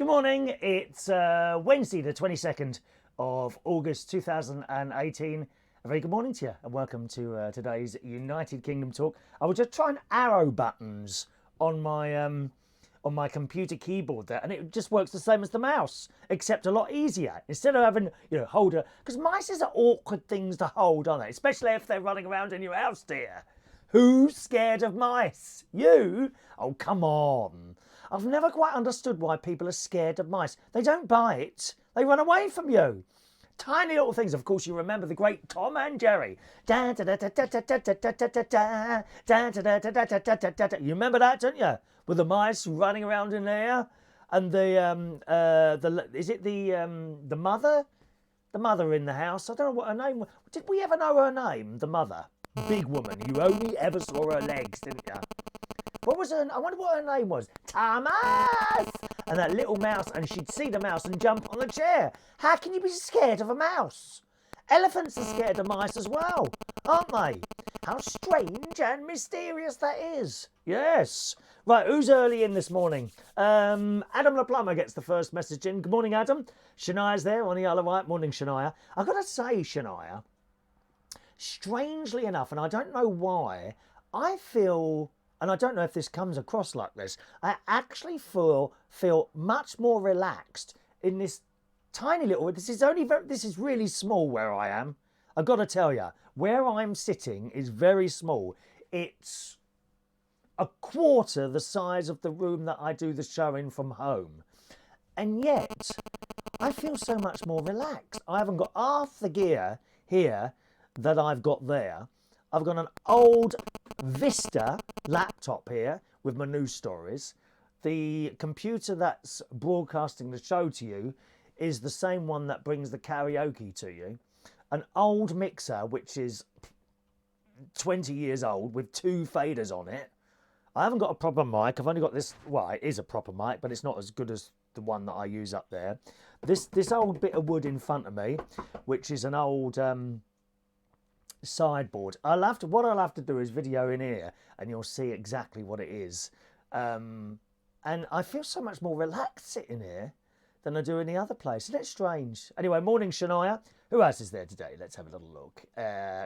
Good morning, it's Wednesday the 22nd of August 2018. A very good morning to you and welcome to today's United Kingdom talk. I was just trying arrow buttons on my computer keyboard there, and it just works the same as the mouse, except a lot easier. Instead of having, hold a... Because mice are awkward things to hold, aren't they? Especially if they're running around in your house, dear. Who's scared of mice? You? Oh, come on. I've never quite understood why people are scared of mice. They don't bite. They run away from you. Tiny little things. Of course, you remember the great Tom and Jerry. You remember that, don't you? With the mice running around in there, and the mother? The mother in the house. I don't know what her name was. Did we ever know her name? The mother. Big woman. You only ever saw her legs, didn't you? What was her? I wonder what her name was. Thomas! And that little mouse, and she'd see the mouse and jump on the chair. How can you be scared of a mouse? Elephants are scared of mice as well, aren't they? How strange and mysterious that is. Yes. Right, who's early in this morning? Adam the plumber gets the first message in. Good morning, Adam. Shania's there on the other right. Morning, Shania. I've got to say, Shania, strangely enough, and I don't know why, I feel... And I don't know if this comes across like this. I actually feel much more relaxed in this tiny little... This is really small where I am. I've got to tell you, where I'm sitting is very small. It's a quarter the size of the room that I do the show in from home. And yet, I feel so much more relaxed. I haven't got half the gear here that I've got there. I've got an old Vista laptop here with my news stories. The computer that's broadcasting the show to you is the same one that brings the karaoke to you. An old mixer, which is 20 years old, with 2 faders on it. I haven't got a proper mic. I've only got this... Well, it is a proper mic, but it's not as good as the one that I use up there. This old bit of wood in front of me, which is an old... sideboard. What I'll have to do is video in here and you'll see exactly what it is. And I feel so much more relaxed sitting here than I do any other place. Isn't it strange? Anyway, morning, Shania. Who else is there today? Let's have a little look.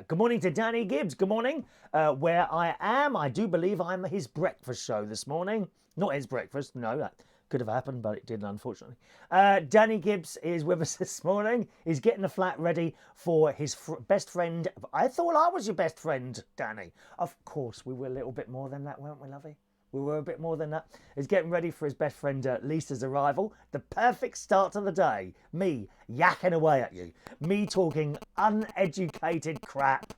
Good morning to Danny Gibbs. Good morning. Where I am, I do believe I'm his breakfast show this morning. Not his breakfast, no, that could have happened, but it didn't, unfortunately. Danny Gibbs is with us this morning. He's getting the flat ready for his best friend. I thought I was your best friend, Danny. Of course, we were a little bit more than that, weren't we, lovey? We were a bit more than that. He's getting ready for his best friend Lisa's arrival. The perfect start to the day. Me yakking away at you. Me talking uneducated crap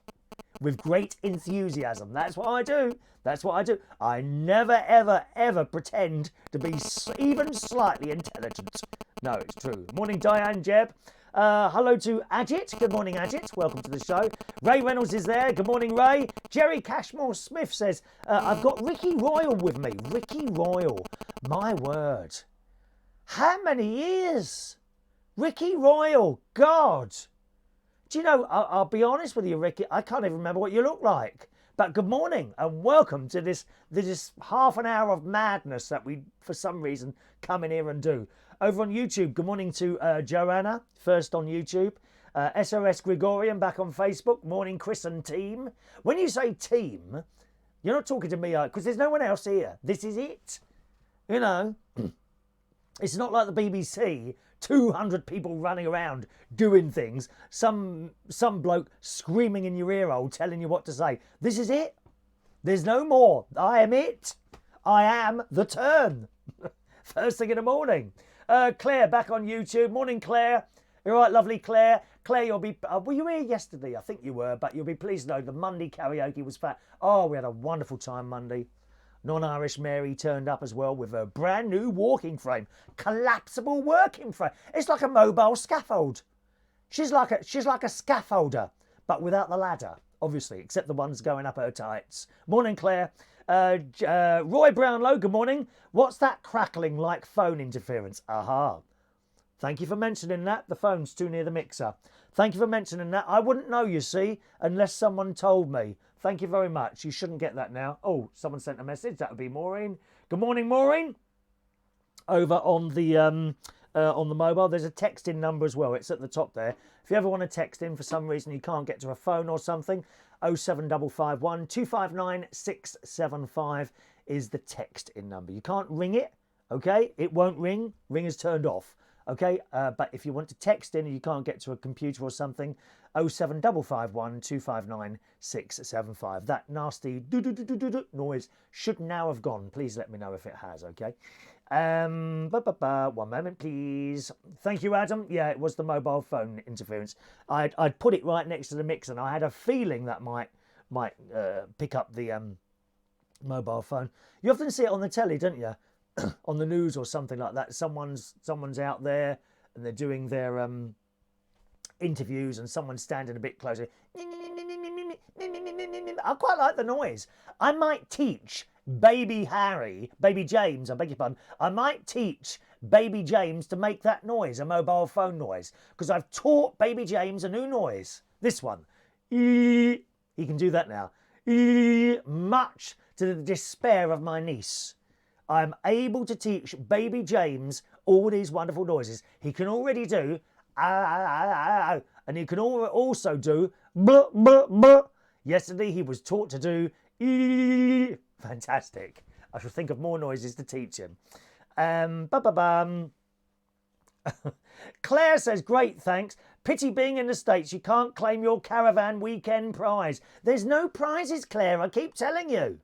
with great enthusiasm. That's what I do. That's what I do. I never, ever, ever pretend to be even slightly intelligent. No, it's true. Morning, Diane Jeb. Hello to Ajit. Good morning, Ajit. Welcome to the show. Ray Reynolds is there. Good morning, Ray. Jerry Cashmore Smith says, I've got Ricky Royal with me. Ricky Royal. My word. How many years? Ricky Royal. God. Do you know, I'll be honest with you, Ricky, I can't even remember what you look like. But good morning and welcome to this half an hour of madness that we, for some reason, come in here and do. Over on YouTube, good morning to Joanna, first on YouTube. SOS Gregorian back on Facebook. Morning, Chris and team. When you say team, you're not talking to me, because there's no one else here. This is it. You know, it's not like the BBC. 200 people running around doing things. Some bloke screaming in your ear hole telling you what to say. This is it. There's no more. I am it. I am the turn. First thing in the morning. Claire back on YouTube. Morning, Claire. You're right, lovely Claire. Claire, you'll be... were you here yesterday? I think you were, but you'll be pleased to know the Monday karaoke was fat. Oh, we had a wonderful time Monday. Non-Irish Mary turned up as well with a brand new walking frame. Collapsible working frame. It's like a mobile scaffold. She's like a scaffolder, but without the ladder, obviously, except the ones going up her tights. Morning, Claire. Roy Brownlow, good morning. What's that crackling like phone interference? Aha. Thank you for mentioning that. The phone's too near the mixer. Thank you for mentioning that. I wouldn't know, you see, unless someone told me. Thank you very much. You shouldn't get that now. Oh, someone sent a message. That would be Maureen. Good morning, Maureen. over on the mobile. There's a text in number as well. It's at the top there. If you ever want to text in for some reason you can't get to a phone or something, 07551 259 675 is the text in number. You can't ring it, okay? It won't ring. Ring is turned off, okay? But if you want to text in and you can't get to a computer or something, 07551 259 675. That nasty do noise should now have gone. Please let me know if it has, okay? 1 moment, please. Thank you, Adam. Yeah, it was the mobile phone interference. I'd put it right next to the mix, and I had a feeling that might pick up the mobile phone. You often see it on the telly, don't you? On the news or something like that. Someone's out there and they're doing their interviews, and someone's standing a bit closer. I quite like the noise. I might teach baby James, I beg your pardon, I might teach baby James to make that noise, a mobile phone noise, because I've taught baby James a new noise. This one. He can do that now. Much to the despair of my niece. I'm able to teach baby James all these wonderful noises. He can already do and he can also do Yesterday he was taught to do Fantastic. I shall think of more noises to teach him. Claire says, great, thanks. Pity being in the States, you can't claim your caravan weekend prize. There's no prizes, Claire, I keep telling you.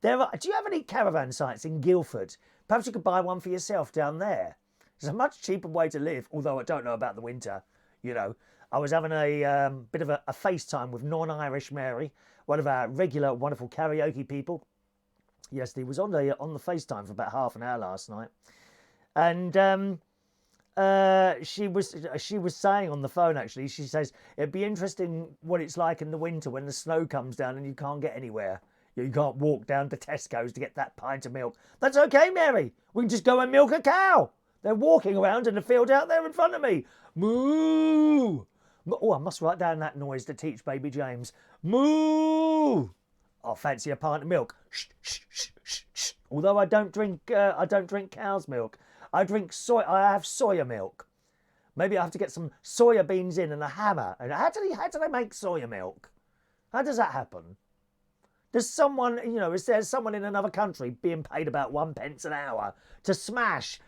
Do you have any caravan sites in Guildford? Perhaps you could buy one for yourself down there. It's a much cheaper way to live, although I don't know about the winter. You know, I was having a bit of a FaceTime with non-Irish Mary, one of our regular wonderful karaoke people. Yes, he was on the FaceTime for about half an hour last night, and she was saying on the phone, actually, she says it'd be interesting what it's like in the winter when the snow comes down and you can't get anywhere. You can't walk down to Tesco's to get that pint of milk. That's okay, Mary. We can just go and milk a cow. They're walking around in the field out there in front of me. Moo! Oh, I must write down that noise to teach baby James. Moo! I fancy a pint of milk. Shh, shh, shh, shh, shh. Although I don't drink cow's milk. I have soya milk. Maybe I have to get some soya beans in and a hammer. And how do they make soya milk? How does that happen? Does someone, is there someone in another country being paid about 1 pence an hour to smash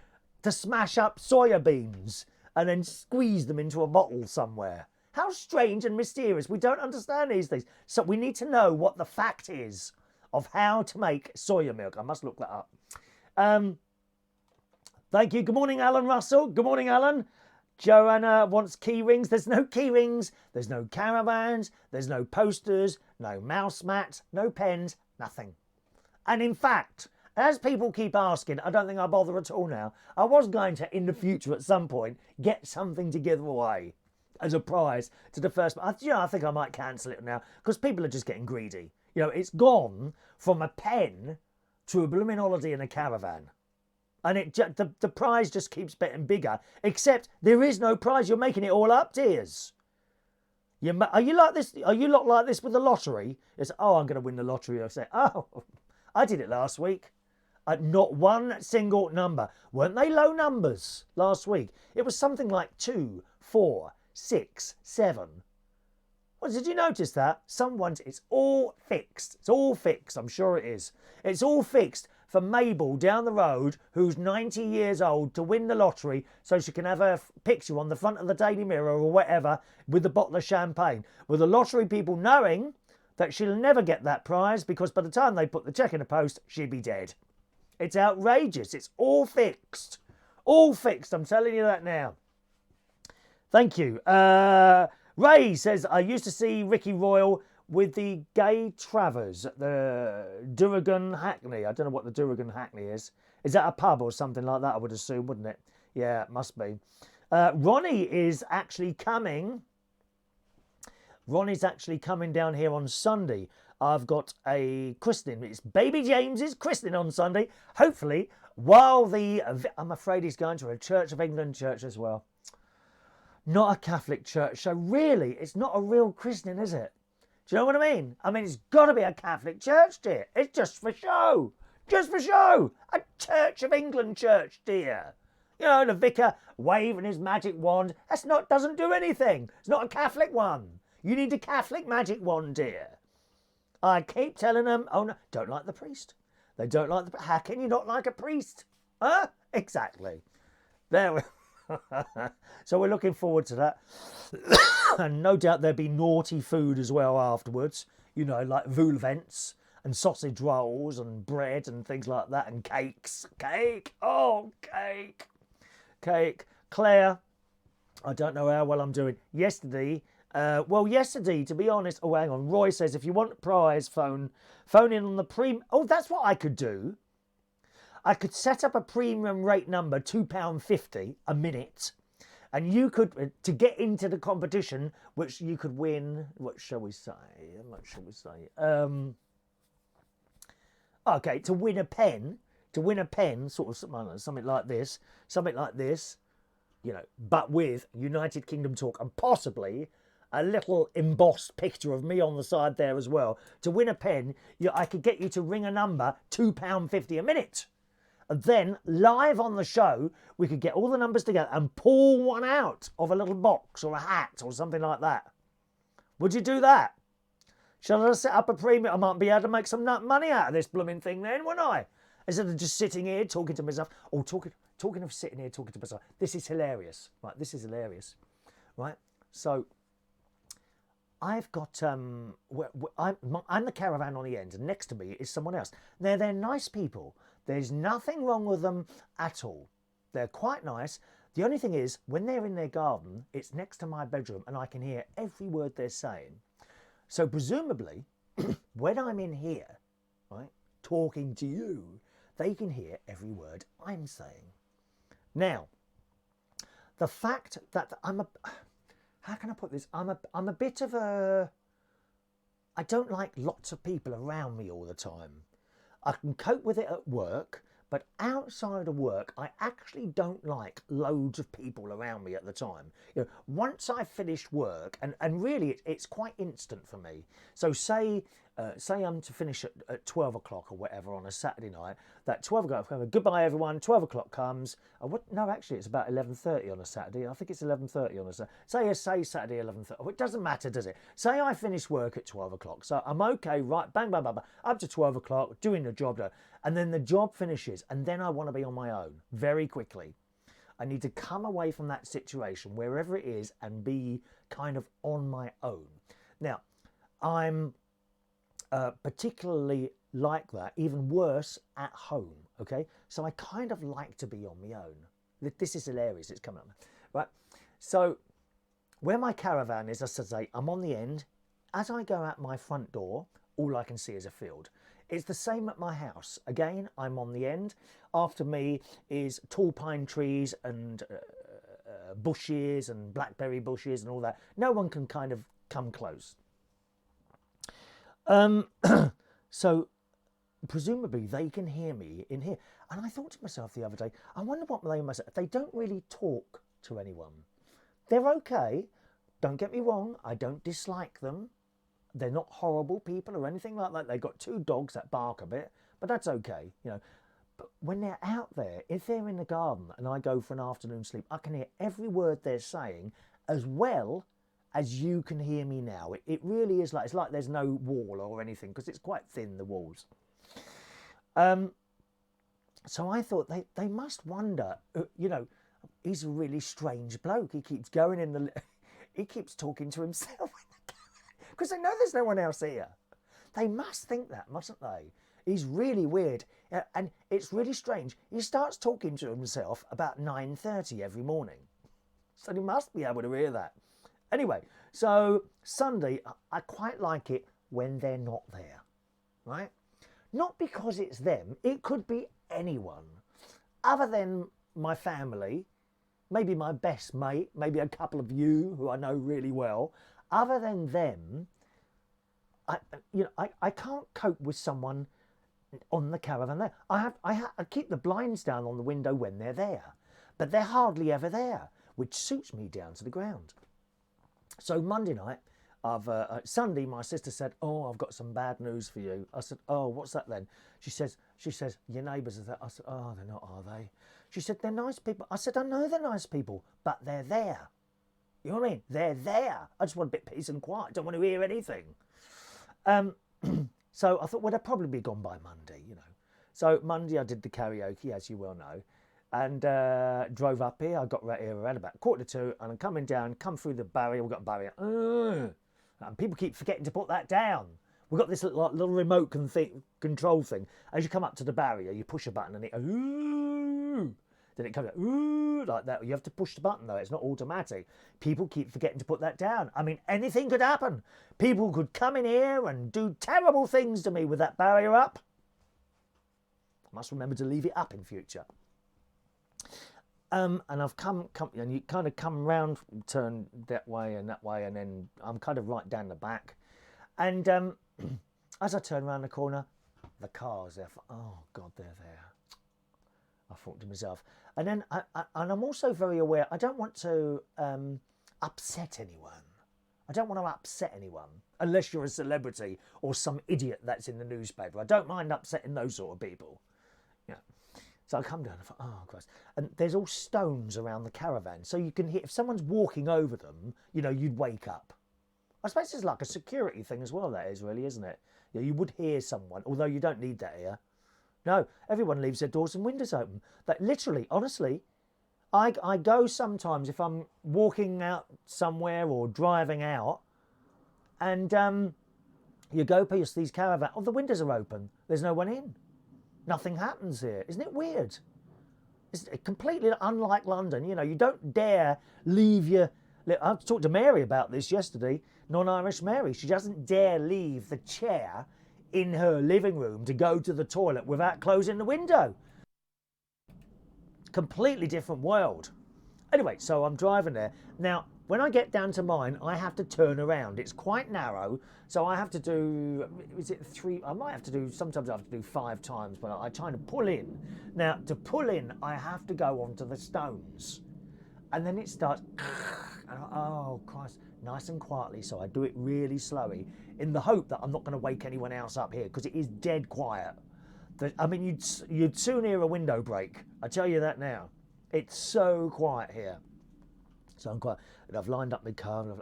up soya beans and then squeeze them into a bottle somewhere? How strange and mysterious. We don't understand these things. So we need to know what the fact is of how to make soya milk. I must look that up. Thank you. Good morning, Alan Russell. Good morning, Alan. Joanna wants key rings. There's no key rings. There's no caravans. There's no posters. No mouse mats. No pens. Nothing. And in fact, as people keep asking, I don't think I bother at all now. I was going to, in the future at some point, get something to give away as a prize to the first. I think I might cancel it now because people are just getting greedy. It's gone from a pen to a blooming holiday in a caravan. And the prize just keeps getting bigger, except there is no prize. You're making it all up, dears. Are you like this? Are you lot like this with the lottery? It's, I'm going to win the lottery. I say, I did it last week. Not one single number. Weren't they low numbers last week? It was something like 2, 4, 6, 7. Well, did you notice that? It's all fixed. It's all fixed. I'm sure it is. It's all fixed for Mabel down the road, who's 90 years old, to win the lottery so she can have her picture on the front of the Daily Mirror or whatever with a bottle of champagne. With the lottery people knowing that she'll never get that prize because by the time they put the cheque in the post, she'd be dead. It's outrageous. It's all fixed. All fixed. I'm telling you that now. Thank you. Ray says, I used to see Ricky Royal with the Gay Travers at the Durrigan Hackney. I don't know what the Durrigan Hackney is. Is that a pub or something like that, I would assume, wouldn't it? Yeah, it must be. Ronnie is actually coming. Ronnie's actually coming down here on Sunday. I've got a christening. It's baby James's christening on Sunday. Hopefully, while I'm afraid he's going to a Church of England church as well. Not a Catholic church. So really, it's not a real christening, is it? Do you know what I mean? I mean, it's got to be a Catholic church, dear. It's just for show. Just for show. A Church of England church, dear. You know, the vicar waving his magic wand. Doesn't do anything. It's not a Catholic one. You need a Catholic magic wand, dear. I keep telling them, oh no, don't like the priest. They don't like the... How can you not like a priest? Huh? Exactly. There we... So we're looking forward to that. And no doubt there'll be naughty food as well afterwards. You know, like vulvents and sausage rolls and bread and things like that, and cakes. Cake! Oh, cake! Cake. Claire, I don't know how well I'm doing. Yesterday, to be honest... Oh, hang on. Roy says, if you want a prize, phone in on the premium... Oh, that's what I could do. I could set up a premium rate number, £2.50 a minute, and you could, to get into the competition, which you could win, what shall we say? Okay, to win a pen, sort of something like this, you know, but with United Kingdom talk and possibly a little embossed picture of me on the side there as well. To win a pen, I could get you to ring a number, £2.50 a minute. And then, live on the show, we could get all the numbers together and pull one out of a little box or a hat or something like that. Would you do that? Shall I set up a premium? I might be able to make some money out of this blooming thing then, wouldn't I? Instead of just sitting here talking to myself. Or talking of sitting here talking to myself. This is hilarious. Right, this is hilarious. Right, so... I've got, I'm the caravan on the end, and next to me is someone else. Now, they're nice people. There's nothing wrong with them at all. They're quite nice. The only thing is, when they're in their garden, it's next to my bedroom, and I can hear every word they're saying. So presumably, when I'm in here, right, talking to you, they can hear every word I'm saying. Now, the fact that how can I put this? I'm a bit of a... I don't like lots of people around me all the time. I can cope with it at work, but outside of work, I actually don't like loads of people around me at the time. You know, once I've finished work, and really it's quite instant for me. So say I'm to finish at 12 o'clock or whatever on a Saturday night. That 12 o'clock, goodbye everyone, 12 o'clock comes. No, actually it's about 11:30 on a Saturday. I think it's 11:30 on a Saturday. Say Saturday 11:30. Oh, it doesn't matter, does it? Say I finish work at 12 o'clock. So I'm okay, right, bang, bang, bang, bang, up to 12 o'clock, doing the job. And then the job finishes, and then I want to be on my own very quickly. I need to come away from that situation, wherever it is, and be kind of on my own. Now, I'm particularly like that, even worse at home, okay? So I kind of like to be on my own. This is hilarious, it's coming up. Right, so where my caravan is, as I say, I'm on the end. As I go out my front door, all I can see is a field. It's the same at my house. Again, I'm on the end. After me is tall pine trees and bushes and blackberry bushes and all that. No one can kind of come close. So presumably they can hear me in here. And I thought to myself the other day, I wonder what they must say. They don't really talk to anyone. They're okay. Don't get me wrong. I don't dislike them. They're not horrible people or anything like that. They've got 2 dogs that bark a bit, but that's okay, you know. But when they're out there, if they're in the garden and I go for an afternoon sleep, I can hear every word they're saying as well as you can hear me now. It really is like, it's like there's no wall or anything, because it's quite thin, the walls. So I thought they must wonder, you know, he's a really strange bloke. He keeps going in the... He keeps talking to himself. Because they know there's no one else here. They must think that, mustn't they? He's really weird. And it's really strange. He starts talking to himself about 9:30 every morning. So he must be able to hear that. Anyway, so Sunday, I quite like it when they're not there, right? Not because it's them. It could be anyone. Other than my family, maybe my best mate, maybe a couple of you who I know really well. Other than them, I can't cope with someone on the caravan there. I keep the blinds down on the window when they're there, but they're hardly ever there, which suits me down to the ground. So Monday night, Sunday, my sister said, "Oh, I've got some bad news for you." I said, "Oh, what's that then?" She says, "Your neighbours are there." I said, "Oh, they're not, are they?" She said, "They're nice people." I said, "I know they're nice people, but they're there." You know what I mean? They're there. I just want a bit of peace and quiet. I don't want to hear anything. So I thought, well, they'll probably be gone by Monday, you know. So Monday I did the karaoke, as you well know, and drove up here. I got right here around about 1:45, and I'm coming down, come through the barrier. We've got a barrier. And people keep forgetting to put that down. We've got this little remote control thing. As you come up to the barrier, you push a button and it goes, ooh. Then it comes out, ooh, like that. You have to push the button, though. It's not automatic. People keep forgetting to put that down. I mean, anything could happen. People could come in here and do terrible things to me with that barrier up. I must remember to leave it up in future. And I've come, and you kind of come round, turn that way, and then I'm kind of right down the back. And as I turn around the corner, the car's there. Oh, God, they're there. I thought to myself. And then I'm also very aware, I don't want to upset anyone. I don't want to upset anyone, unless you're a celebrity or some idiot that's in the newspaper. I don't mind upsetting those sort of people. Yeah. So I come down and thought, oh, Christ. And there's all stones around the caravan. So you can hear, if someone's walking over them, you know, you'd wake up. I suppose it's like a security thing as well, that is really, isn't it? Yeah, you would hear someone, although you don't need that here. No, everyone leaves their doors and windows open. That literally, honestly, I go sometimes if I'm walking out somewhere or driving out, and you go past these caravans, oh, the windows are open. There's no one in. Nothing happens here. Isn't it weird? It's completely unlike London. You know, you don't dare leave your... I talked to Mary about this yesterday, non-Irish Mary. She doesn't dare leave the chair in her living room to go to the toilet without closing the window. Completely different world. Anyway, so I'm driving there. Now, when I get down to mine, I have to turn around. It's quite narrow, so I have to do, is it 3? I might have to do, sometimes I have to do 5 times, but I try to pull in. Now, to pull in, I have to go onto the stones. And then it starts, and oh, Christ, nice and quietly, so I do it really slowly, in the hope that I'm not going to wake anyone else up here, because it is dead quiet. I mean, you'd soon hear a window break. I tell you that now. It's so quiet here. So I'm quiet. And I've lined up my car, and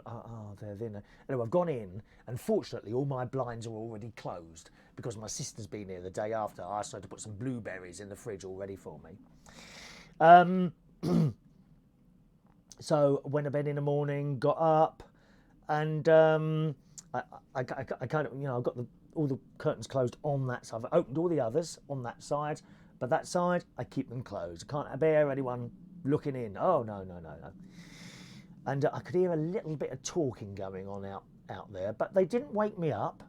they're there. Anyway, I've gone in, and fortunately, all my blinds are already closed, because my sister's been here the day after. I asked her to put some blueberries in the fridge all ready for me. So went to bed in the morning, got up, and I kind of, you know, I've got all the curtains closed on that side. I've opened all the others on that side, but that side, I keep them closed. I can't bear anyone looking in. Oh, no. And I could hear a little bit of talking going on out there, but they didn't wake me up.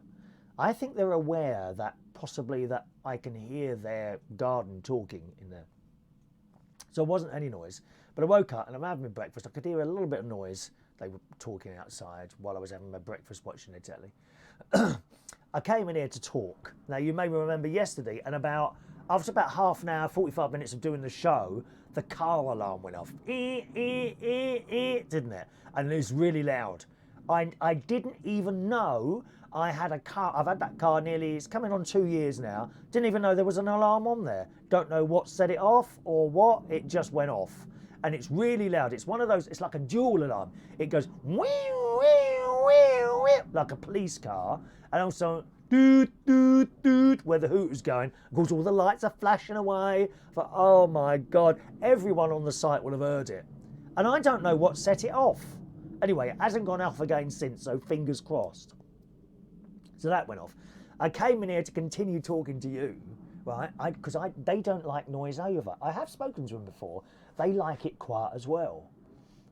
I think they're aware that possibly that I can hear their garden talking in there. So it wasn't any noise. But I woke up and I'm having my breakfast. I could hear a little bit of noise. They were talking outside while I was having my breakfast watching the telly. I came in here to talk. Now, you may remember yesterday, and after about half an hour, 45 minutes of doing the show, the car alarm went off. Didn't it? And it was really loud. I didn't even know I had a car. I've had that car it's coming on 2 years now. Didn't even know there was an alarm on there. Don't know what set it off or what. It just went off. And it's really loud. It's one of those, it's like a dual alarm. It goes wee, wee, wee, wee, like a police car. And also doot, doot, doot, where the hooter's going. Of course, all the lights are flashing away. But oh my God, everyone on the site will have heard it. And I don't know what set it off. Anyway, it hasn't gone off again since, so fingers crossed. So that went off. I came in here to continue talking to you, right? Because they don't like noise over. I have spoken to them before. They like it quiet as well,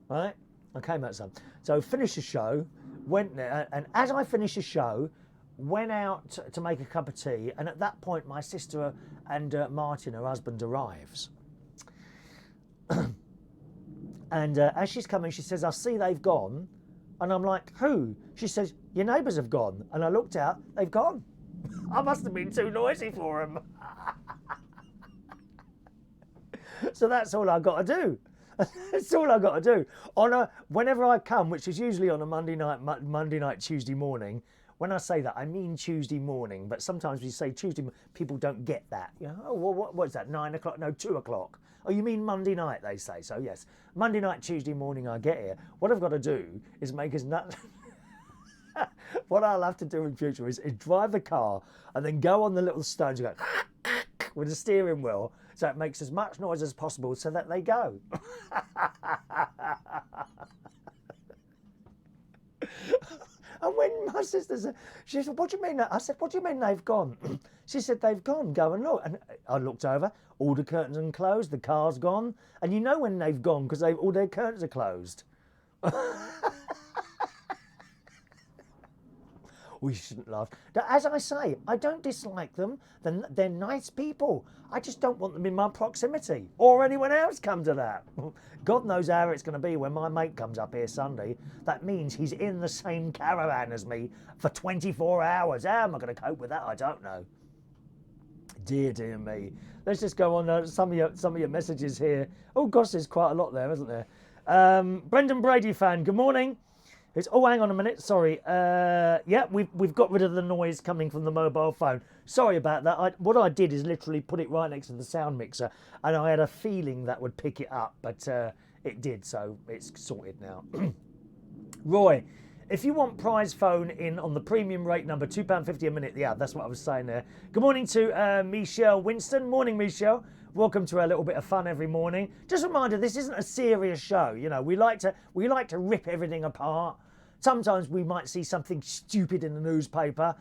right? I came out so finished the show, went there, and as I finished the show, went out to make a cup of tea, and at that point my sister and Martin, her husband, arrives. And as she's coming, she says, I see they've gone. And I'm like, who? She says, your neighbours have gone. And I looked out, they've gone. I must have been too noisy for them. So that's all I got to do. That's all I got to do. Whenever I come, which is usually on a Monday night, Tuesday morning. When I say that, I mean Tuesday morning. But sometimes we say Tuesday, people don't get that. You know, oh, well, what's that? 9 o'clock? No, 2 o'clock. Oh, you mean Monday night? They say. So yes, Monday night, Tuesday morning, I get here. What I've got to do is make us nut. What I'll have to do in future is drive the car and then go on the little stones and go with the steering wheel, so it makes as much noise as possible so that they go. And when my sister said, she said, "What do you mean?" I said, "What do you mean they've gone?" She said, "They've gone. Go and look." And I looked over, all the curtains are closed, the car's gone. And you know when they've gone because all their curtains are closed. We shouldn't laugh. Now, as I say, I don't dislike them. They're nice people. I just don't want them in my proximity or anyone else come to that. God knows how it's going to be when my mate comes up here Sunday. That means he's in the same caravan as me for 24 hours. How am I going to cope with that? I don't know. Dear me. Let's just go on some of your messages here. Oh gosh, there's quite a lot there, isn't there? Brendan Brady fan, good morning. Oh, hang on a minute. Sorry. Yeah, we've got rid of the noise coming from the mobile phone. Sorry about that. What I did is literally put it right next to the sound mixer, and I had a feeling that would pick it up, but it did, so it's sorted now. Roy, if you want prize phone in on the premium rate number, £2.50 a minute. Yeah, that's what I was saying there. Good morning to Michelle Winston. Morning, Michelle. Welcome to a little bit of fun every morning. Just a reminder, this isn't a serious show. You know, we like to rip everything apart. Sometimes we might see something stupid in the newspaper,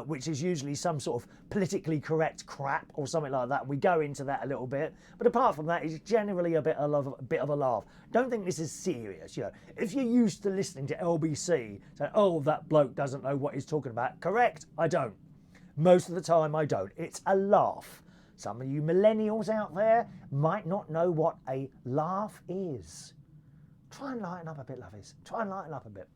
which is usually some sort of politically correct crap or something like that. We go into that a little bit, but apart from that, it's generally a bit of a laugh. Don't think this is serious. You know, if you're used to listening to LBC, saying, "Oh, that bloke doesn't know what he's talking about," correct? I don't. Most of the time, I don't. It's a laugh. Some of you millennials out there might not know what a laugh is. Try and lighten up a bit, lovies. Try and lighten up a bit.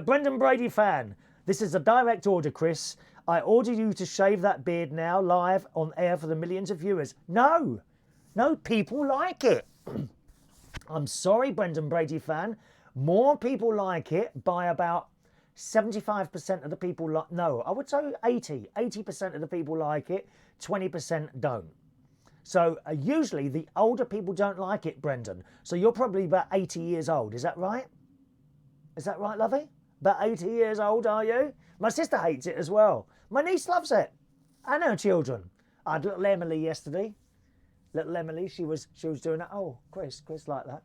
Brendan Brady fan, this is a direct order, Chris. I order you to shave that beard now, live on air for the millions of viewers. No, people like it. I'm sorry, Brendan Brady fan. More people like it by about 75% of the people no, I would say 80% of the people like it, 20% don't. So usually the older people don't like it, Brendan. So you're probably about 80 years old, is that right? Is that right, lovey? About 80 years old, are you? My sister hates it as well. My niece loves it. And her children. I had little Emily yesterday. Little Emily, she was doing that. Oh, Chris like that.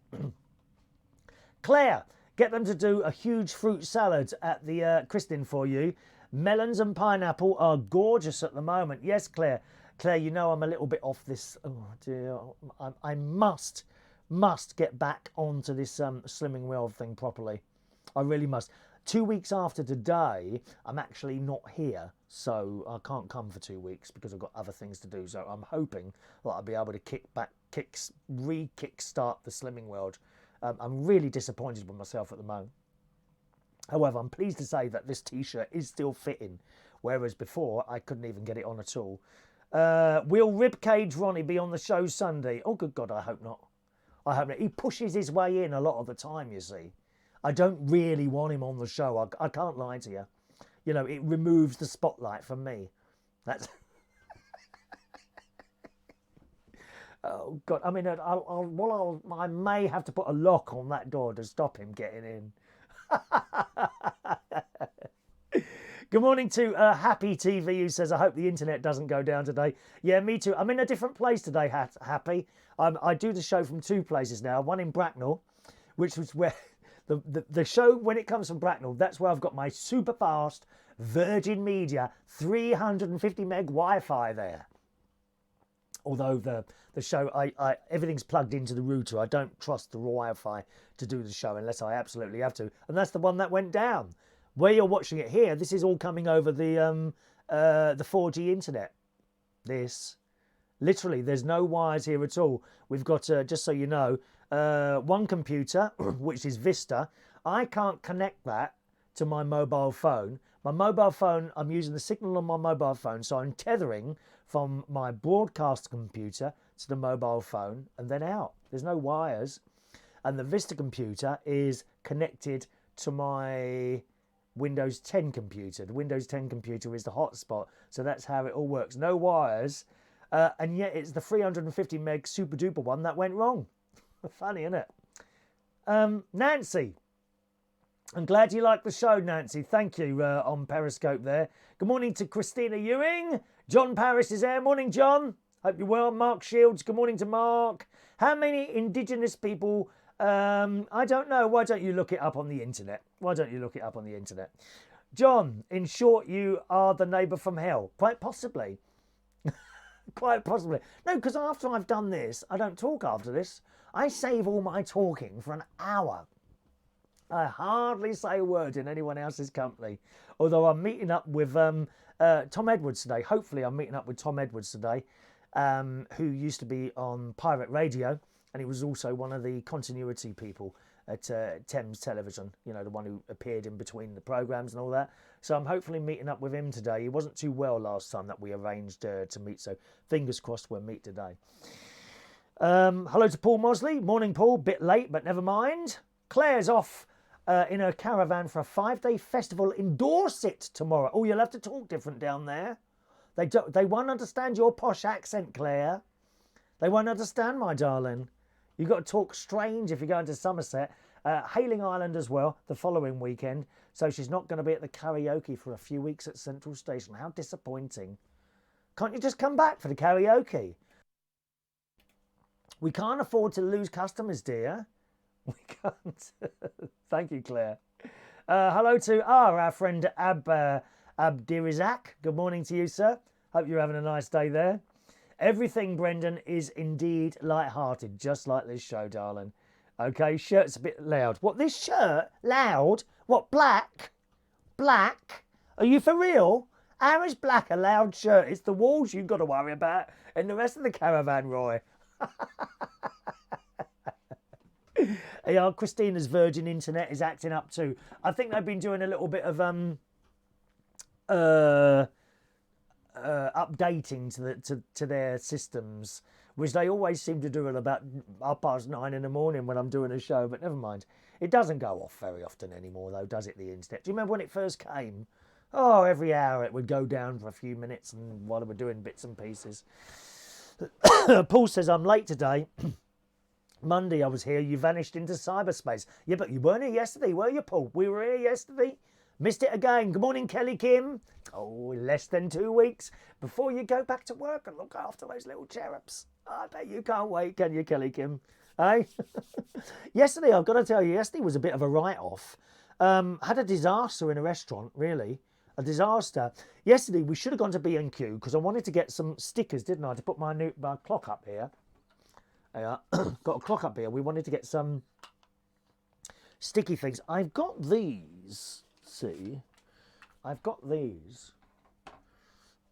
Claire, get them to do a huge fruit salad at the Kristin for you. Melons and pineapple are gorgeous at the moment. Yes, Claire. Claire, you know I'm a little bit off this. Oh dear, I must get back onto this slimming world thing properly. I really must. 2 weeks after today, I'm actually not here, so I can't come for 2 weeks because I've got other things to do. So I'm hoping that I'll be able to re-kickstart the slimming world. I'm really disappointed with myself at the moment. However, I'm pleased to say that this t-shirt is still fitting, whereas before I couldn't even get it on at all. Will Ribcage Ronnie be on the show Sunday? Oh, good God, I hope not. I hope not. He pushes his way in a lot of the time, you see. I don't really want him on the show. I can't lie to you. You know, it removes the spotlight from me. That's... Oh, God. I mean, I may have to put a lock on that door to stop him getting in. Good morning to Happy TV, who says, I hope the internet doesn't go down today. Yeah, me too. I'm in a different place today, Happy. I do the show from two places now. One in Bracknell, which was where... The show, when it comes from Bracknell, that's where I've got my super fast Virgin Media 350 meg Wi-Fi there. Although the show, everything's plugged into the router. I don't trust the Wi-Fi to do the show unless I absolutely have to. And that's the one that went down. Where you're watching it here, this is all coming over the 4G internet. Literally, there's no wires here at all. We've got, just so you know, one computer, which is Vista. I can't connect that to my mobile phone. My mobile phone, I'm using the signal on my mobile phone, so I'm tethering from my broadcast computer to the mobile phone and then out. There's no wires. and the Vista computer is connected to my Windows 10 computer. The Windows 10 computer is the hotspot, so that's how it all works. No wires, and yet it's the 350 meg super duper one that went wrong. Funny, isn't it? Nancy, I'm glad you like the show, Nancy. Thank you on Periscope there. Good morning to Christina Ewing. John Paris is there. Morning, John. Hope you're well. Mark Shields. Good morning to Mark. How many Indigenous people? I don't know. Why don't you look it up on the internet? Why don't you look it up on the internet? John, in short, you are the neighbour from hell. Quite possibly. Quite possibly. No, because after I've done this, I don't talk after this. I save all my talking for an hour. I hardly say a word in anyone else's company. Although I'm meeting up with Tom Edwards today. Hopefully I'm meeting up with Tom Edwards today, who used to be on Pirate Radio. And he was also one of the continuity people at Thames Television. You know, the one who appeared in between the programmes and all that. So I'm hopefully meeting up with him today. He wasn't too well last time that we arranged to meet. So fingers crossed we'll meet today. Hello to Paul Mosley. Morning, Paul. Bit late, but never mind. Claire's off in her caravan for a 5-day festival in Dorset tomorrow. Oh, you'll have to talk different down there. They won't understand your posh accent, Claire. They won't understand, my darling. You've got to talk strange if you're going to Somerset. Hailing Island as well the following weekend. So she's not going to be at the karaoke for a few weeks at Central Station. How disappointing. Can't you just come back for the karaoke? We can't afford to lose customers, dear. We can't. Thank you, Claire. Hello to our friend Abdirizak. Good morning to you, sir. Hope you're having a nice day there. Everything, Brendan, is indeed light-hearted, just like this show, darling. Okay, shirt's a bit loud. What, this shirt? Loud? What, black? Black? Are you for real? How is black a loud shirt? It's the walls you've got to worry about and the rest of the caravan, Roy. Yeah, Christina's Virgin Internet is acting up too. I think they've been doing a little bit of updating to their systems, which they always seem to do at about 9:30 in the morning when I'm doing a show. But never mind, it doesn't go off very often anymore, though, does it? The internet. Do you remember when it first came? Oh, every hour it would go down for a few minutes, and while they were doing bits and pieces. Paul says I'm late today. Monday I was here, you vanished into cyberspace. Yeah, but you weren't here yesterday, were you, Paul? We were here yesterday. Missed it again. Good morning, Kelly Kim. Oh, less than 2 weeks before you go back to work and look after those little cherubs. I bet you can't wait, can you, Kelly Kim? Hey? Yesterday, I've got to tell you, yesterday was a bit of a write-off. Had a disaster in a restaurant, really. A disaster. Yesterday, we should have gone to B&Q because I wanted to get some stickers, didn't I, to put my clock up here. Got a clock up here. We wanted to get some sticky things. I've got these. See, I've got these.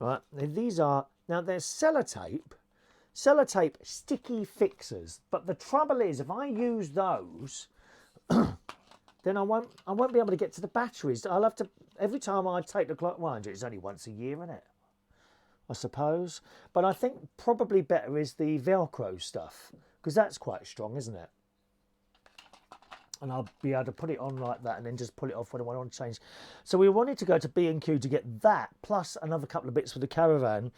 Right, these are, now they're sellotape sticky fixers. But the trouble is, if I use those, then I won't be able to get to the batteries. I'll have to, every time I take the clock, mind you, it's only once a year, isn't it? I suppose. But I think probably better is the Velcro stuff, because that's quite strong, isn't it? And I'll be able to put it on like that and then just pull it off when I want to change. So we wanted to go to B&Q to get that, plus another couple of bits for the caravan.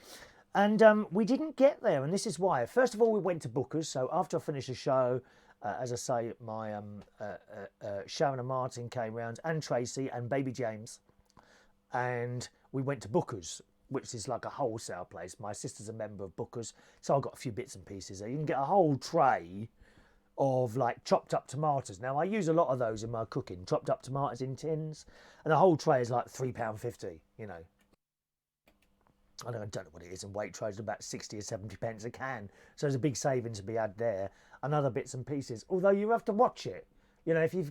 And we didn't get there, and this is why. First of all, we went to Booker's. So after I finished the show, as I say, my Sharon and Martin came round, and Tracy and baby James. And we went to Booker's, which is like a wholesale place. My sister's a member of Booker's, so I got a few bits and pieces there. You can get a whole tray of like chopped up tomatoes. Now I use a lot of those in my cooking, chopped up tomatoes in tins, and the whole tray is like £3.50, you know. I don't know what it is, and Waitrose about 60 or 70 pence a can, so there's a big saving to be had there, and other bits and pieces. Although you have to watch it, you know, if you're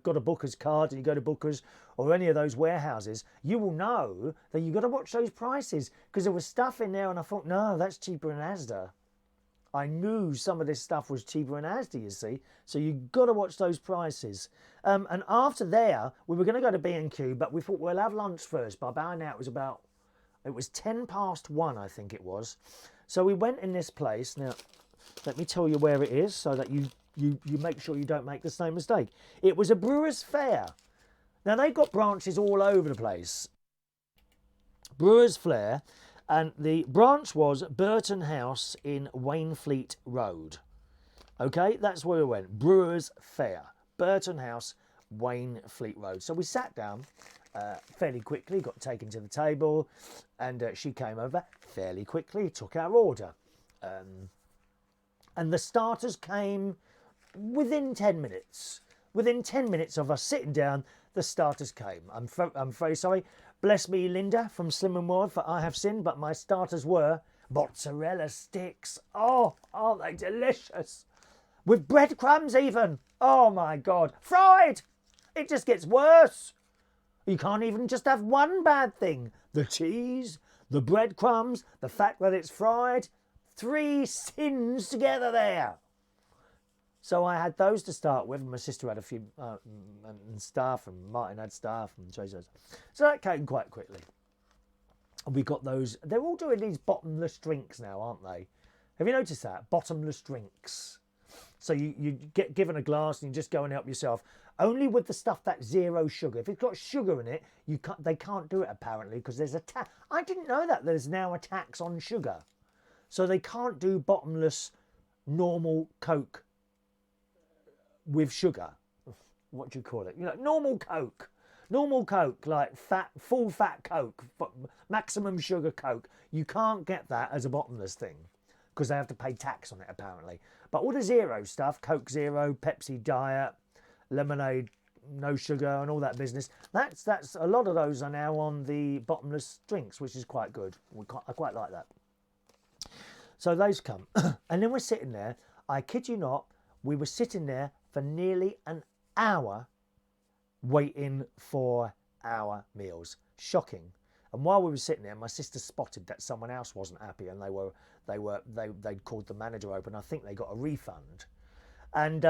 got a Booker's card and you go to Booker's or any of those warehouses, you will know that you've got to watch those prices, because there was stuff in there and I thought, no, that's cheaper in Asda. I knew some of this stuff was cheaper in Asda, you see, so you've got to watch those prices. And after there, we were going to go to B&Q, but we thought we'll have lunch first. By about now, it was 1:10, I think it was. So we went in this place. Now, let me tell you where it is so that you you make sure you don't make the same mistake. It was a Brewers Fayre. Now, they've got branches all over the place. Brewers Fayre, and the branch was Burton House in Wainfleet Road. Okay, that's where we went. Brewers Fayre, Burton House, Wainfleet Road. So we sat down fairly quickly, got taken to the table, and she came over fairly quickly, took our order. And the starters came within 10 minutes. Within 10 minutes of us sitting down, the starters came. I'm very sorry. Bless me, Linda from Slim and Wide, for I have sinned, but my starters were mozzarella sticks. Oh, aren't they delicious? With breadcrumbs even. Oh my God. Fried. It just gets worse. You can't even just have one bad thing. The cheese, the breadcrumbs, the fact that it's fried. 3 sins together there. So I had those to start with. My sister had a few and stuff, and Martin had stuff, and so that came quite quickly. And we got those. They're all doing these bottomless drinks now, aren't they? Have you noticed that? Bottomless drinks. So you get given a glass and you just go and help yourself. Only with the stuff that's 0 sugar. If it's got sugar in it, they can't do it apparently because there's a tax. I didn't know that there's now a tax on sugar. So they can't do bottomless normal Coke with sugar. What do you call it? You know, normal Coke, like full fat Coke, maximum sugar Coke. You can't get that as a bottomless thing because they have to pay tax on it apparently. But all the 0 stuff, Coke Zero, Pepsi Diet, lemonade, no sugar, and all that business. That's a lot of those are now on the bottomless drinks, which is quite good. I quite like that. So those come, and then we're sitting there. I kid you not, we were sitting there for nearly an hour waiting for our meals. Shocking. And while we were sitting there, my sister spotted that someone else wasn't happy, and they'd called the manager open. I think they got a refund. And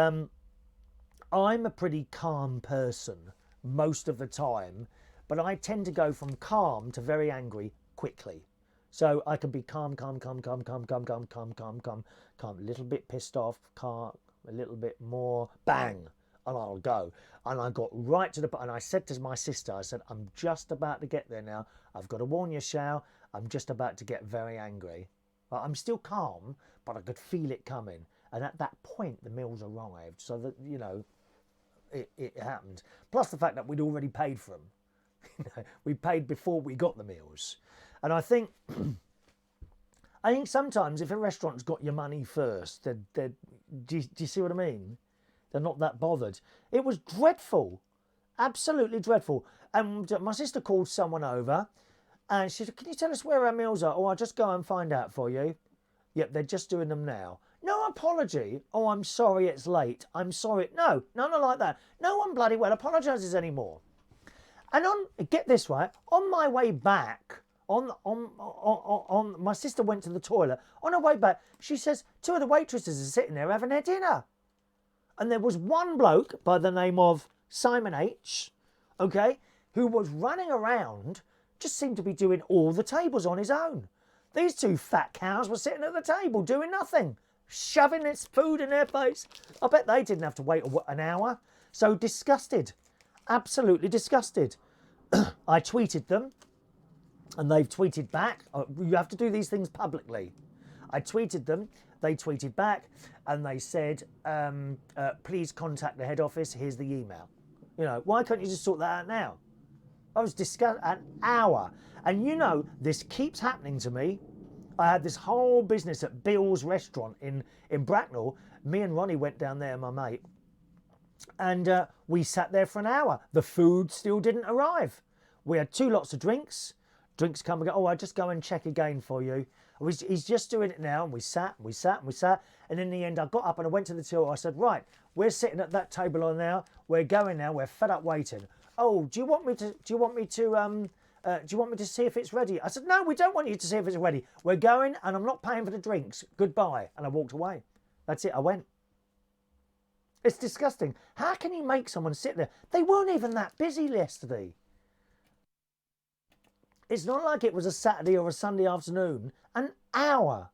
I'm a pretty calm person most of the time, but I tend to go from calm to very angry quickly. So I can be calm, a little bit pissed off, calm, a little bit more, bang, and I'll go. And I got right to the point, and I said to my sister, I said, I'm just about to get there now. I've got to warn you, Shao, I'm just about to get very angry. I'm still calm, but I could feel it coming. And at that point, the meals arrived, so that, you know, it happened. Plus the fact that we'd already paid for them. We paid before we got the meals. And I think sometimes if a restaurant's got your money first, do you see what I mean? They're not that bothered. It was dreadful, absolutely dreadful. And my sister called someone over, and she said, "Can you tell us where our meals are?" "Oh, I'll just go and find out for you." "Yep, they're just doing them now." "No apology." "Oh, I'm sorry it's late. I'm sorry." No, none like that. No one bloody well apologises anymore. And get this right, on my way back. My sister went to the toilet. On her way back, she says 2 of the waitresses are sitting there having their dinner. And there was one bloke by the name of Simon H, okay, who was running around, just seemed to be doing all the tables on his own. These 2 fat cows were sitting at the table doing nothing, shoving its food in their face. I bet they didn't have to wait an hour. So disgusted, absolutely disgusted. I tweeted them. And they've tweeted back. You have to do these things publicly. I tweeted them. They tweeted back, and they said, "Please contact the head office. Here's the email." You know, why can't you just sort that out now? I was an hour, and you know this keeps happening to me. I had this whole business at Bill's restaurant in Bracknell. Me and Ronnie went down there, my mate, and we sat there for an hour. The food still didn't arrive. We had 2 lots of drinks. Drinks come and go. "Oh, I'll just go and check again for you." He's just doing it now. And we sat. And in the end, I got up and I went to the till. I said, "Right, we're sitting at that table on now. We're going now. We're fed up waiting." "Oh, do you want me to see if it's ready?" I said, "No, we don't want you to see if it's ready. We're going and I'm not paying for the drinks. Goodbye." And I walked away. That's it. I went. It's disgusting. How can you make someone sit there? They weren't even that busy yesterday. It's not like it was a Saturday or a Sunday afternoon. An hour.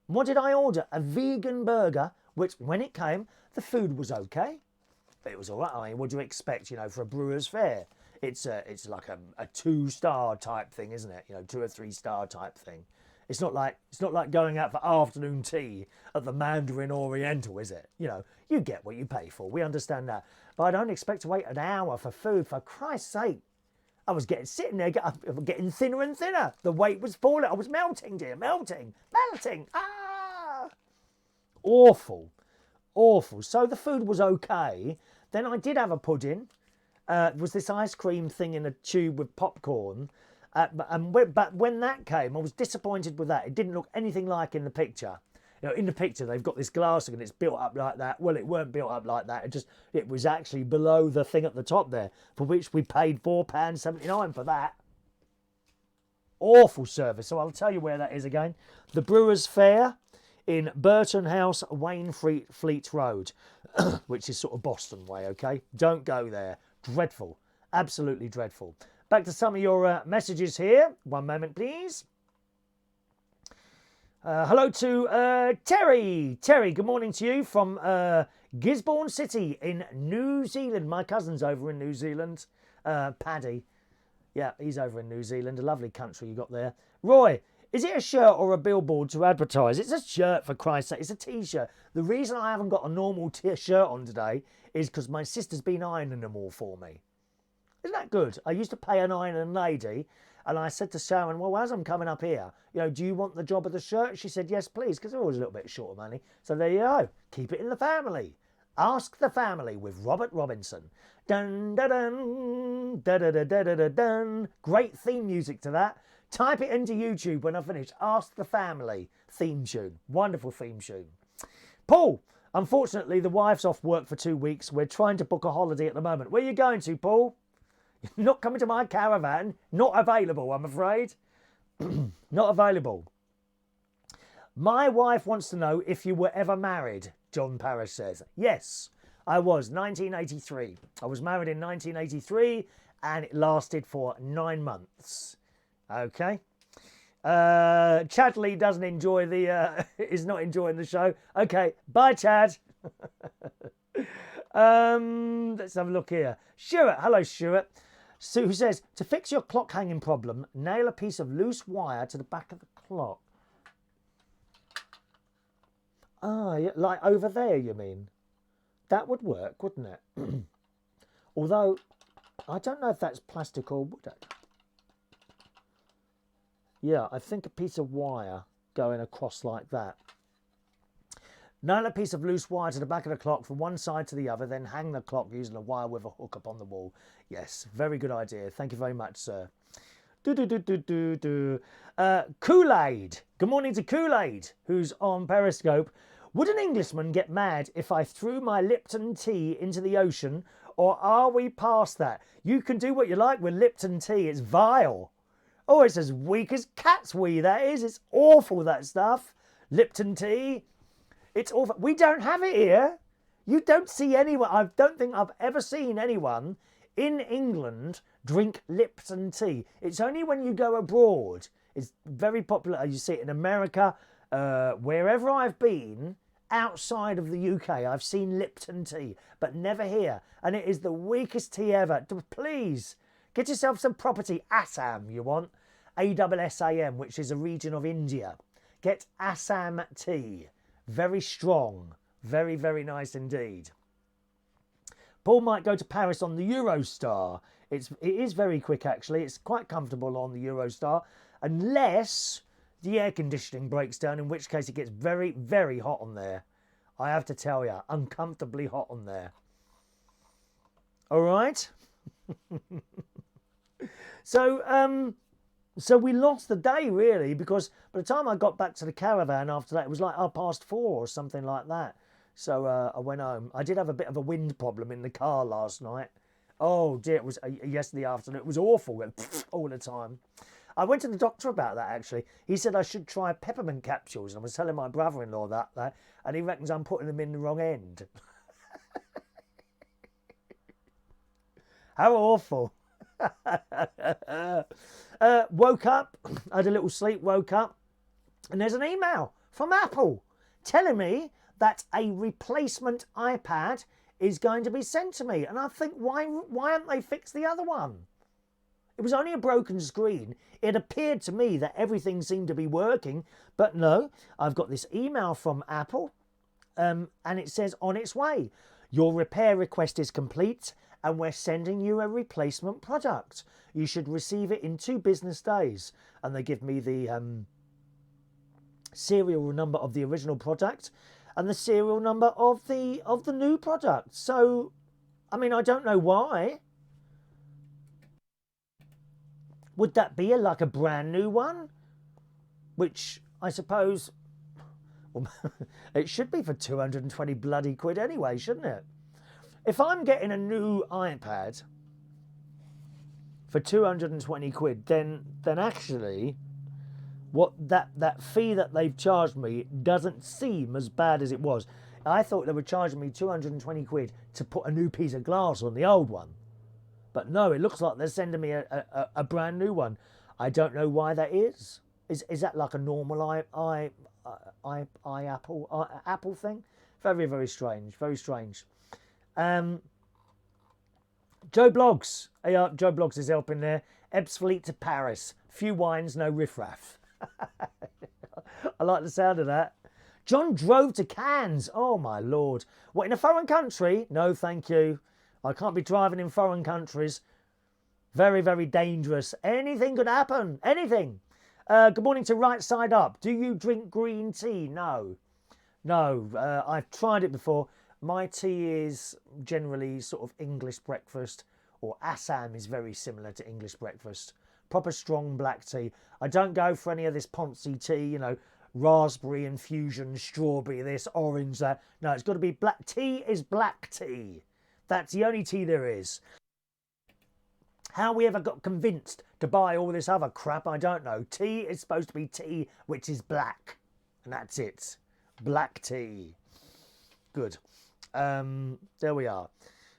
What did I order? A vegan burger which when it came, the food was okay. It was all right. I mean, what do you expect, for a Brewers Fayre? It's like a 2-star type thing, isn't it? 2 or 3 star type thing. It's not like going out for afternoon tea at the Mandarin Oriental, is it? You get what you pay for. We understand that. But I don't expect to wait an hour for food, for Christ's sake. I was sitting there, getting thinner and thinner. The weight was falling. I was melting, dear, melting. Ah! Awful. So the food was okay. Then I did have a pudding. It was this ice cream thing in a tube with popcorn. But when that came, I was disappointed with that. It didn't look anything like in the picture. In the picture, they've got this glass and it's built up like that. Well, it weren't built up like that. It was actually below the thing at the top there, for which we paid £4.79 for that. Awful service. So I'll tell you where that is again. The Brewers Fayre in Burton House, Wainfleet Road, which is sort of Boston way, okay? Don't go there. Dreadful. Absolutely dreadful. Back to some of your messages here. One moment, please. Hello to Terry. Terry, good morning to you from Gisborne City in New Zealand. My cousin's over in New Zealand. Paddy. Yeah, he's over in New Zealand. A lovely country you got there. Roy, is it a shirt or a billboard to advertise? It's a shirt, for Christ's sake. It's a T-shirt. The reason I haven't got a normal shirt on today is because my sister's been ironing them all for me. Isn't that good? I used to pay an ironing lady, and I said to Sharon, well, as I'm coming up here, do you want the job of the shirt? She said, yes, please, because they're always a little bit short of money. So there you go. Keep it in the family. Ask the Family with Robert Robinson. Dun, dun, dun, dun, dun, dun, dun, dun, dun. Great theme music to that. Type it into YouTube when I finish. Ask the Family theme tune. Wonderful theme tune. Paul, unfortunately, the wife's off work for 2 weeks. We're trying to book a holiday at the moment. Where are you going to, Paul? You're not coming to my caravan. Not available, I'm afraid. Not available. My wife wants to know if you were ever married, John Parrish says. Yes, I was. 1983. I was married in 1983 and it lasted for 9 months. Okay. Chadley doesn't enjoy is not enjoying the show. Okay, bye Chad. Let's have a look here. Stuart, hello Stuart. Sue says, to fix your clock hanging problem, nail a piece of loose wire to the back of the clock. Ah, yeah, like over there, you mean? That would work, wouldn't it? Although, I don't know if that's plastic or wood. Yeah, I think a piece of wire going across like that. Nail a piece of loose wire to the back of the clock from one side to the other, then hang the clock using a wire with a hook up on the wall. Yes, very good idea. Thank you very much, sir. Kool-Aid. Good morning to Kool-Aid, who's on Periscope. Would an Englishman get mad if I threw my Lipton tea into the ocean, or are we past that? You can do what you like with Lipton tea. It's vile. Oh, it's as weak as cat's wee, that is. It's awful, that stuff. Lipton tea. It's awful. We don't have it here. You don't see anyone. I don't think I've ever seen anyone in England drink Lipton tea. It's only when you go abroad. It's very popular. You see it in America. Wherever I've been outside of the UK, I've seen Lipton tea, but never here. And it is the weakest tea ever. Please, get yourself some property. Assam, you want. ASSAM, which is a region of India. Get Assam tea. Very strong. Very, very nice indeed. Paul might go to Paris on the Eurostar. It is very quick, actually. It's quite comfortable on the Eurostar, unless the air conditioning breaks down, in which case it gets very, very hot on there. I have to tell you, uncomfortably hot on there. All right? So we lost the day, really, because by the time I got back to the caravan after that, it was like 4:30 or something like that. So I went home. I did have a bit of a wind problem in the car last night. Oh, dear, it was yesterday afternoon. It was awful all the time. I went to the doctor about that, actually. He said I should try peppermint capsules. And I was telling my brother-in-law that, and he reckons I'm putting them in the wrong end. How awful. Woke up, had a little sleep, woke up, and there's an email from Apple telling me that a replacement iPad is going to be sent to me. And I think, why haven't they fixed the other one? It was only a broken screen. It appeared to me that everything seemed to be working, but no, I've got this email from Apple, and it says, on its way. Your repair request is complete, and we're sending you a replacement product. You should receive it in 2 business days. And they give me the serial number of the original product and the serial number of the new product. So, I mean, I don't know why. Would that be like a brand new one? Which I suppose, well, it should be for 220 bloody quid anyway, shouldn't it? If I'm getting a new iPad for 220 quid, then actually what that fee that they've charged me doesn't seem as bad as it was. I thought they were charging me 220 quid to put a new piece of glass on the old one. But no, it looks like they're sending me a brand new one. I don't know why that is. Is that like a normal Apple thing? Very, very strange. Very strange. Joe Blogs. Joe Blogs is helping there. Ebbs fleet to Paris. Few wines, no riffraff. I like the sound of that. John drove to Cannes. Oh my lord. What, in a foreign country? No, thank you. I can't be driving in foreign countries. Very, very dangerous. Anything could happen. Anything. Good morning to Right Side Up. Do you drink green tea? No. No. I've tried it before. My tea is generally sort of English breakfast, or Assam is very similar to English breakfast. Proper strong black tea. I don't go for any of this Ponzi tea, you know, raspberry infusion, strawberry this, orange that. No, it's got to be black. Tea is black tea. That's the only tea there is. How we ever got convinced to buy all this other crap, I don't know. Tea is supposed to be tea which is black. And that's it. Black tea. Good. There we are.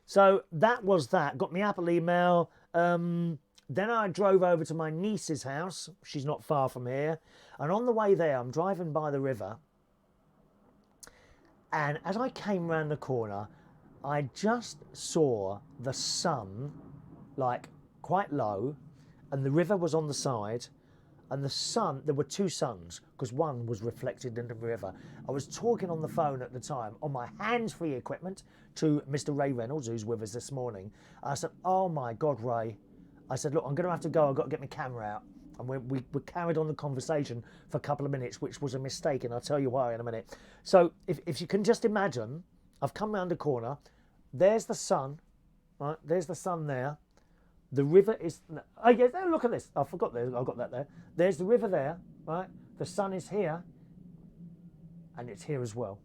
So that was that. Got my Apple email. Then I drove over to my niece's house. She's not far from here. And on the way there, I'm driving by the river. And as I came round the corner, I just saw the sun, like, quite low, and the river was on the side, and the sun, there were 2 suns, because one was reflected into the river. I was talking on the phone at the time, on my hands-free equipment, to Mr. Ray Reynolds, who's with us this morning. I said, oh my God, Ray. I said, look, I'm going to have to go, I've got to get my camera out. And we carried on the conversation for a couple of minutes, which was a mistake, and I'll tell you why in a minute. So if you can just imagine, I've come round the corner, there's the sun, right? There's the sun there. The river is, oh yeah, look at this. I forgot there, I've got that there. There's the river there, right? The sun is here, and it's here as well,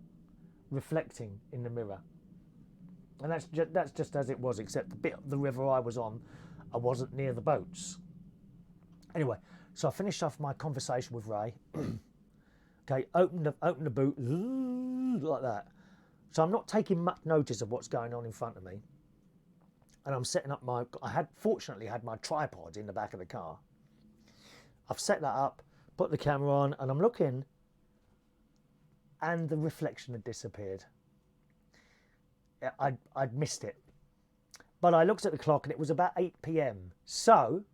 reflecting in the mirror. And that's just as it was, except the bit of the river I was on, I wasn't near the boats. Anyway, so I finished off my conversation with Ray. Okay, open the boot, like that. So I'm not taking much notice of what's going on in front of me. And I'm setting up fortunately had my tripod in the back of the car. I've set that up, put the camera on, and I'm looking, and the reflection had disappeared. I'd missed it. But I looked at the clock and it was about 8 p.m. So,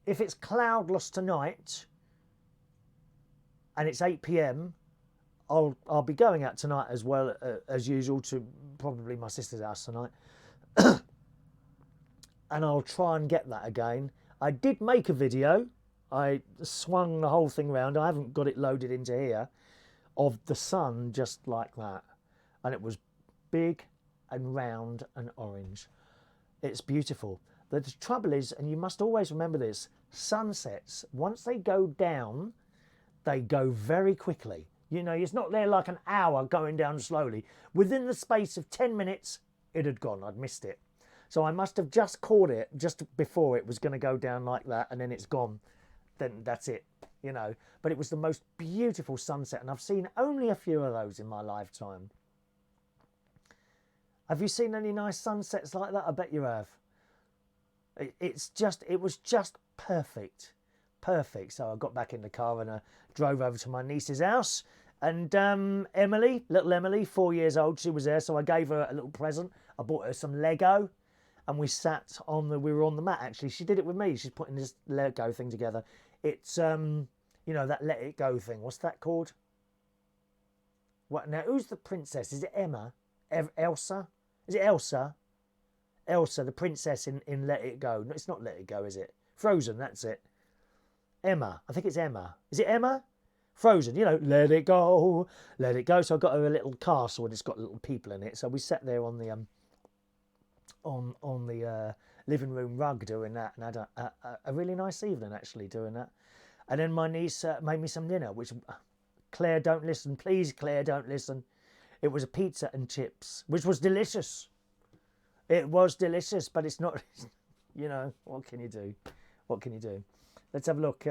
if it's cloudless tonight, and it's 8 p.m, I'll be going out tonight as well as usual to probably my sister's house tonight. And I'll try and get that again. I did make a video. I swung the whole thing around. I haven't got it loaded into here. Of the sun just like that. And it was big and round and orange. It's beautiful. The trouble is, and you must always remember this, sunsets, once they go down, they go very quickly. You know, it's not there like an hour going down slowly. Within the space of 10 minutes, it had gone. I'd missed it. So I must have just caught it just before it was going to go down like that, and then it's gone. Then that's it, you know. But it was the most beautiful sunset, and I've seen only a few of those in my lifetime. Have you seen any nice sunsets like that? I bet you have. It was just perfect. Perfect. So I got back in the car and drove over to my niece's house, And Emily, little Emily, 4 years old, she was there, so I gave her a little present. I bought her some Lego, and we were on the mat, actually. She did it with me. She's putting this Lego thing together. It's, you know, that Let It Go thing. What's that called? What now? Who's the princess? Is it Emma? Elsa? Is it Elsa? Elsa, the princess in Let It Go. No, it's not Let It Go, is it? Frozen, that's it. Emma. I think it's Emma. Is it Emma? Frozen, you know, let it go, let it go. So I got her a little castle and it's got little people in it. So we sat there on the living room rug doing that, and had a really nice evening actually doing that. And then my niece made me some dinner, which Claire, don't listen, please, Claire, don't listen. It was a pizza and chips, which was delicious. It was delicious, but it's not. You know, what can you do? What can you do? Let's have a look.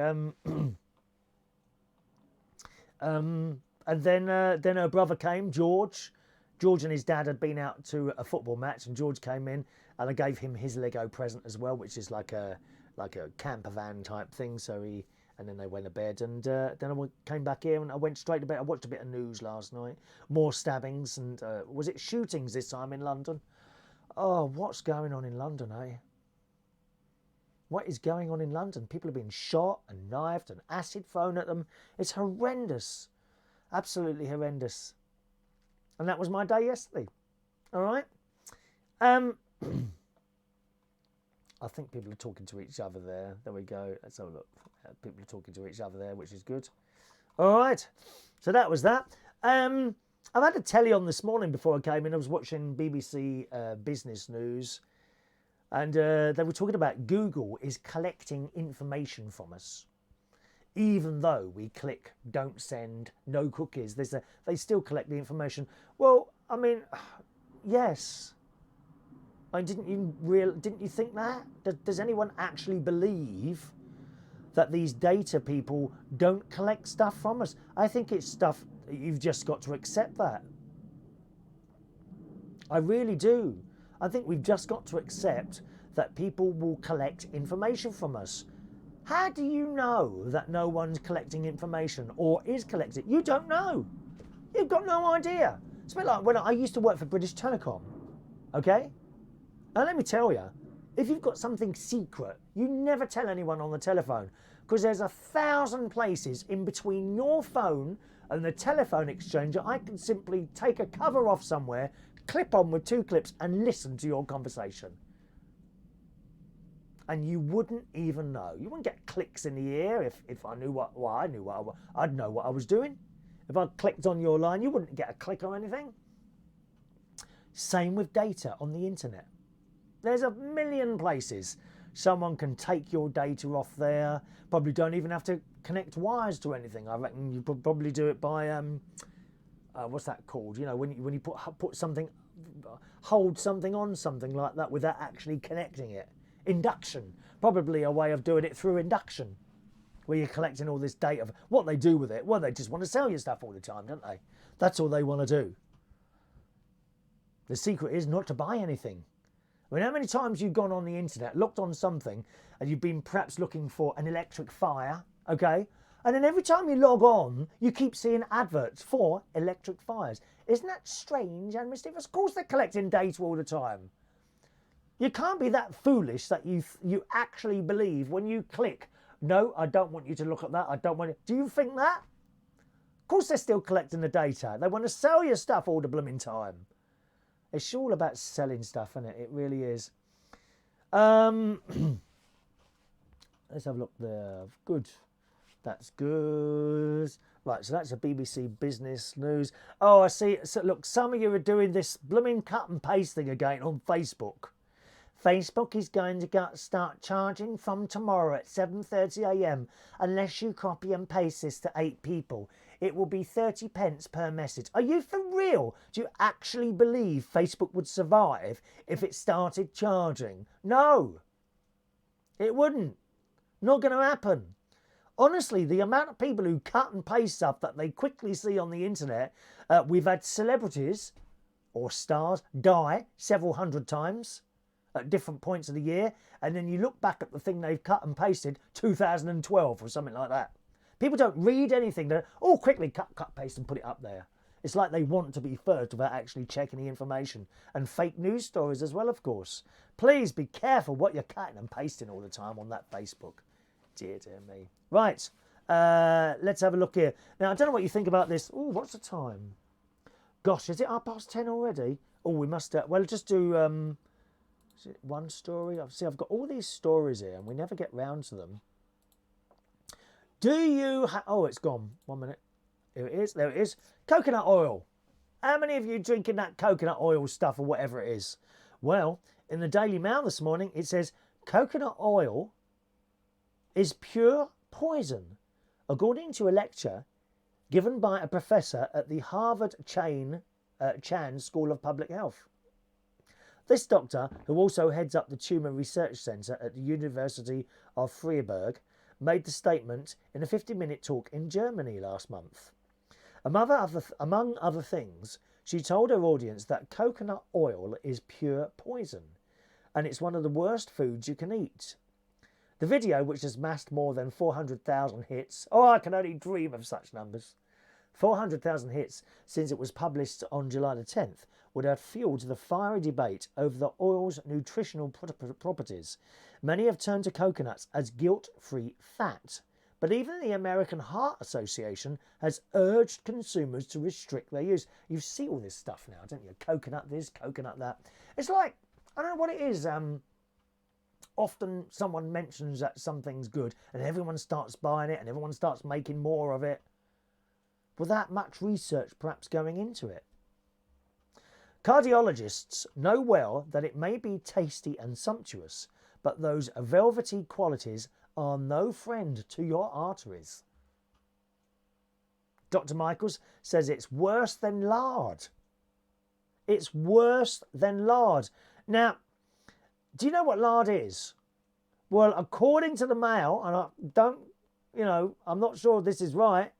And then her brother came, George. George and his dad had been out to a football match, and George came in, and I gave him his Lego present as well, which is like a camper van type thing. So and then they went to bed, and then I came back here and I went straight to bed. I watched a bit of news last night, more stabbings, and was it shootings this time in London? Oh, what's going on in London, eh? What is going on in London? People are being shot and knifed and acid thrown at them. It's horrendous. Absolutely horrendous. And that was my day yesterday. All right? I think people are talking to each other there. There we go. Let's have a look. People are talking to each other there, which is good. All right. So that was that. I've had a telly on this morning before I came in. I was watching BBC Business News. And they were talking about Google is collecting information from us. Even though we click don't send, no cookies, they still collect the information. Well, I mean, yes. I mean, didn't you think that? Does anyone actually believe that these data people don't collect stuff from us? I think it's stuff, you've just got to accept that. I really do. I think we've just got to accept that people will collect information from us. How do you know that no one's collecting information or is collecting? You don't know. You've got no idea. It's a bit like when I used to work for British Telecom, okay? Now let me tell you, if you've got something secret, you never tell anyone on the telephone, because there's 1,000 places in between your phone and the telephone exchanger. I can simply take a cover off somewhere, clip on with 2 clips and listen to your conversation. And you wouldn't even know. You wouldn't get clicks in the ear if I knew I'd know what I was doing. If I clicked on your line, you wouldn't get a click or anything. Same with data on the internet. There's a million places someone can take your data off there. Probably don't even have to connect wires to anything. I reckon you could probably do it by what's that called? You know, when you put something, hold something on something like that without actually connecting it. Induction, probably a way of doing it through induction, where you're collecting all this data. What they do with it, well, they just want to sell you stuff all the time, don't they? That's all they want to do. The secret is not to buy anything. I mean, how many times you've gone on the internet, looked on something, and you've been perhaps looking for an electric fire, okay? And then every time you log on, you keep seeing adverts for electric fires. Isn't that strange and mysterious? Of course they're collecting data all the time. You can't be that foolish that you actually believe when you click, no, I don't want you to look at that, I don't want it. Do you think that? Of course they're still collecting the data. They want to sell you stuff all the blooming time. It's all about selling stuff, isn't it? It really is. Let's have a look there. Good. That's good. Right, so that's a BBC Business News. Oh, I see. So look, some of you are doing this blooming cut and paste thing again on Facebook. Facebook is going to start charging from tomorrow at 7:30 a.m. unless you copy and paste this to 8 people. It will be 30 pence per message. Are you for real? Do you actually believe Facebook would survive if it started charging? No, it wouldn't. Not going to happen. Honestly, the amount of people who cut and paste stuff that they quickly see on the internet, we've had celebrities or stars die several hundred times at different points of the year, and then you look back at the thing they've cut and pasted, 2012 or something like that. People don't read anything. They're, oh, quickly cut, paste and put it up there. It's like they want to be first without actually checking the information. And fake news stories as well, of course. Please be careful what you're cutting and pasting all the time on that Facebook. Dear me. Right, let's have a look here. Now, I don't know what you think about this. Oh, what's the time? Gosh, is it 10:30 already? Oh, we must, well, just do is it one story? I've got all these stories here and we never get round to them. Do you oh, it's gone. 1 minute. Here it is. There it is. Coconut oil. How many of you drinking that coconut oil stuff or whatever it is? Well, in the Daily Mail this morning, it says coconut oil is pure poison, according to a lecture given by a professor at the Harvard Chan School of Public Health. This doctor, who also heads up the Tumour Research Centre at the University of Freiburg, made the statement in a 50-minute talk in Germany last month. Among other things, she told her audience that coconut oil is pure poison, and it's one of the worst foods you can eat. The video, which has massed more than 400,000 hits, oh, I can only dream of such numbers, 400,000 hits since it was published on July the 10th, would have fueled the fiery debate over the oil's nutritional properties. Many have turned to coconuts as guilt-free fat, but even the American Heart Association has urged consumers to restrict their use. You see all this stuff now, don't you? Coconut this, coconut that. It's like, I don't know what it is. Often someone mentions that something's good and everyone starts buying it and everyone starts making more of it without much research perhaps going into it. Cardiologists know well that it may be tasty and sumptuous, but those velvety qualities are no friend to your arteries. Dr. Michaels says it's worse than lard. It's worse than lard. Now, do you know what lard is? Well, according to the Mail, and I'm not sure this is right,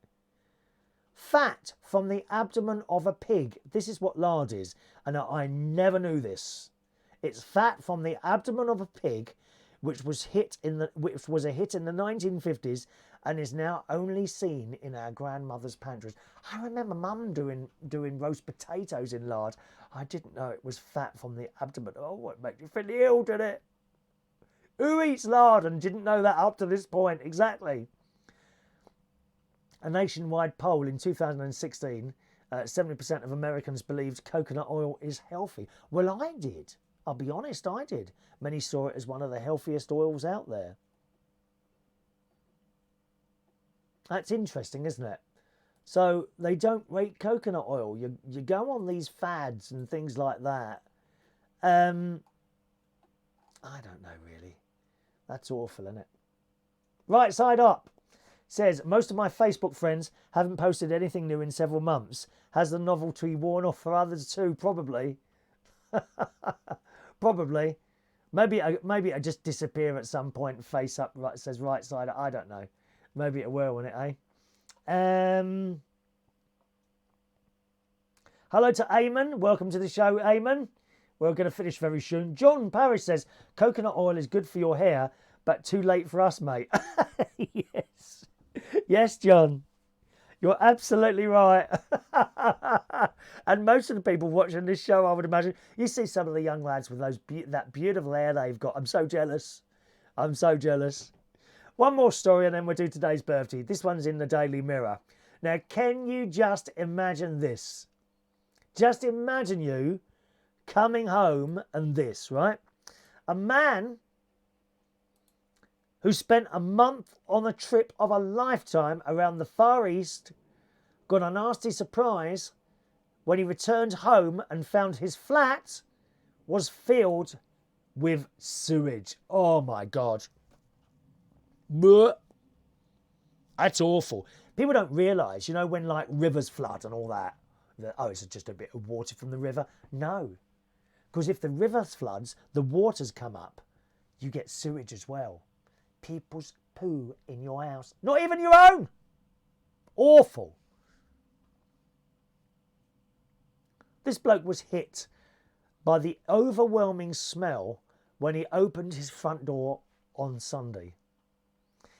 fat from the abdomen of a pig. This is what lard is, and I never knew this. It's fat from the abdomen of a pig, which was a hit in the 1950s and is now only seen in our grandmother's pantries. I remember Mum doing roast potatoes in lard. I didn't know it was fat from the abdomen. Oh, it makes you feel ill, didn't it? Who eats lard and didn't know that up to this point? Exactly. A nationwide poll in 2016, 70% of Americans believed coconut oil is healthy. Well, I did. I'll be honest, I did. Many saw it as one of the healthiest oils out there. That's interesting, isn't it? So they don't rate coconut oil. You go on these fads and things like that. I don't know, really. That's awful, isn't it? Right side up. Says, most of my Facebook friends haven't posted anything new in several months. Has the novelty worn off for others too? Probably. Probably. Maybe I just disappear at some point and face up, right, says right side up. I don't know. Maybe it will, won't it, eh? Hello to Eamon. Welcome to the show, Eamon. We're going to finish very soon. John Parrish says, coconut oil is good for your hair, but too late for us, mate. Yes. Yes, John. You're absolutely right. And most of the people watching this show, I would imagine, you see some of the young lads with that beautiful hair they've got. I'm so jealous. I'm so jealous. One more story and then we'll do today's birthday. This one's in the Daily Mirror. Now, can you just imagine this? Just imagine you coming home and this, right? A man who spent a month on a trip of a lifetime around the Far East got a nasty surprise when he returned home and found his flat was filled with sewage. Oh my God. Blech. That's awful. People don't realise, when like rivers flood and all that, oh, it's just a bit of water from the river. No. Because if the river floods, the waters come up, you get sewage as well. People's poo in your house. Not even your own. Awful. This bloke was hit by the overwhelming smell when he opened his front door on Sunday.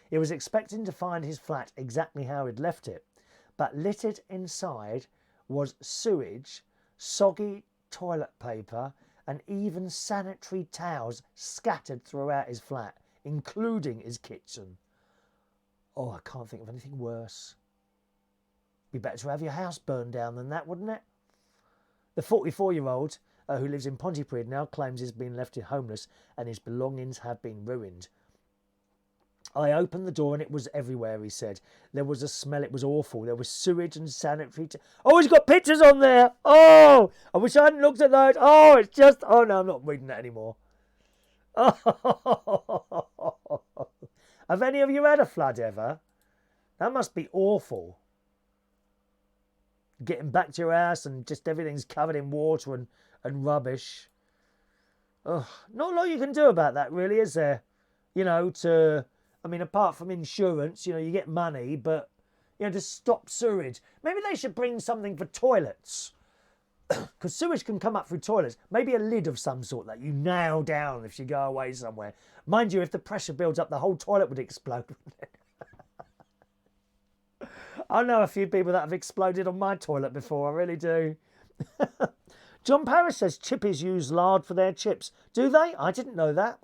He was expecting to find his flat exactly how he'd left it, but littered inside was sewage, soggy toilet paper, and even sanitary towels scattered throughout his flat, including his kitchen. Oh, I can't think of anything worse. Be better to have your house burned down than that, wouldn't it? The 44-year-old who lives in Pontypridd now claims he's been left homeless and his belongings have been ruined. I opened the door and it was everywhere, he said. There was a smell, it was awful. There was sewage and sanitary... Oh, he's got pictures on there! Oh, I wish I hadn't looked at those. Oh, it's just... Oh, no, I'm not reading that anymore. Oh. Have any of you had a flood ever? That must be awful. Getting back to your house and just everything's covered in water and rubbish. Oh, not a lot you can do about that, really, is there? You know, to... I mean, apart from insurance, you know, you get money, but, you know, to stop sewage. Maybe they should bring something for toilets. Because sewage can come up through toilets. Maybe a lid of some sort that you nail down if you go away somewhere. Mind you, if the pressure builds up, the whole toilet would explode. I know a few people that have exploded on my toilet before. I really do. John Paris says chippies use lard for their chips. Do they? I didn't know that.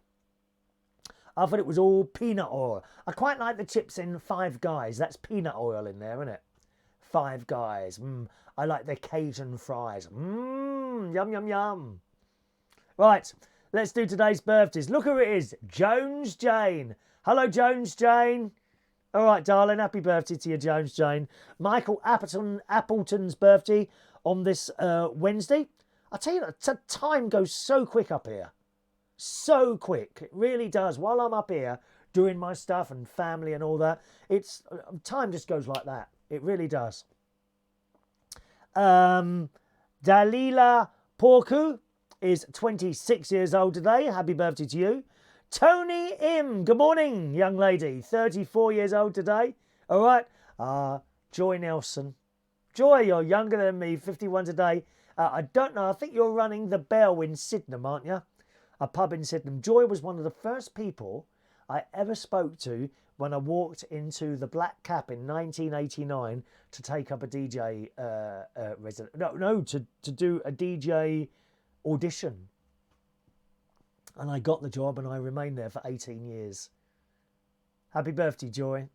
I thought it was all peanut oil. I quite like the chips in Five Guys. That's peanut oil in there, isn't it? Five Guys. I like the Cajun fries. Yum, yum, yum. Right, let's do today's birthdays. Look who it is. Jones Jane. Hello, Jones Jane. All right, darling. Happy birthday to you, Jones Jane. Michael Appleton's birthday on this Wednesday. I tell you, the time goes so quick up here. So quick. It really does. While I'm up here doing my stuff and family and all that, time just goes like that. It really does. Dalila Porku is 26 years old today. Happy birthday to you. Toni Im, good morning, young lady. 34 years old today. All right. Joy Nelson. Joy, you're younger than me, 51 today. I don't know. I think you're running the Bell in Sydenham, aren't you? A pub in Sydenham. Joy was one of the first people I ever spoke to when I walked into the Black Cap in 1989 to take up a DJ to do a DJ audition. And I got the job and I remained there for 18 years. Happy birthday, Joy.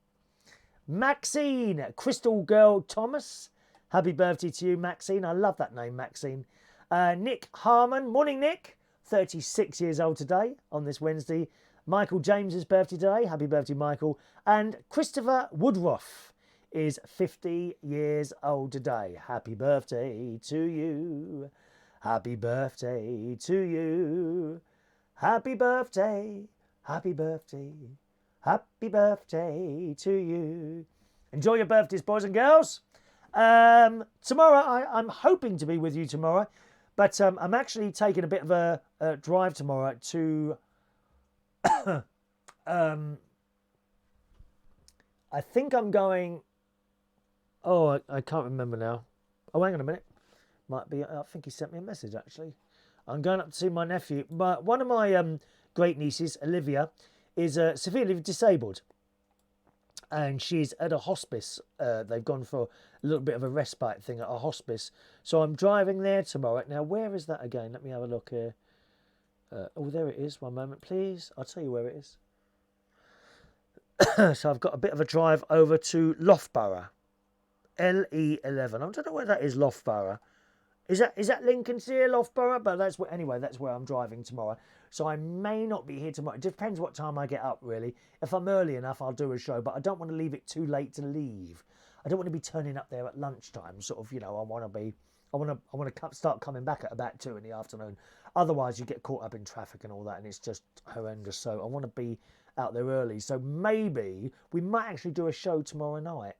Maxine, Crystal Girl Thomas. Happy birthday to you, Maxine. I love that name, Maxine. Nick Harmon. Morning, Nick. 36 years old today on this Wednesday. Michael James's birthday today. Happy birthday, Michael. And Christopher Woodruff is 50 years old today. Happy birthday to you. Happy birthday to you. Happy birthday. Happy birthday. Happy birthday to you. Enjoy your birthdays, boys and girls. Tomorrow, I'm hoping to be with you tomorrow. But I'm actually taking a bit of a drive tomorrow to... I think I'm going... Oh, I can't remember now. Oh, hang on a minute. Might be... I think he sent me a message, actually. I'm going up to see my nephew. One of my great nieces, Olivia, is severely disabled. And she's at a hospice. They've gone for a little bit of a respite thing at a hospice. So I'm driving there tomorrow. Now, where is that again? Let me have a look here. Oh, there it is. One moment, please. I'll tell you where it is. So I've got a bit of a drive over to Loughborough. LE11. I don't know where that is, Loughborough. Is that Lincolnshire, Loughborough? But that's where, anyway, that's where I'm driving tomorrow. So I may not be here tomorrow. It depends what time I get up, really. If I'm early enough, I'll do a show, but I don't want to leave it too late to leave. I don't want to be turning up there at lunchtime. Sort of, you know, I want to start coming back at about 2 in the afternoon. Otherwise, you get caught up in traffic and all that, and it's just horrendous. So I want to be out there early. So maybe we might actually do a show tomorrow night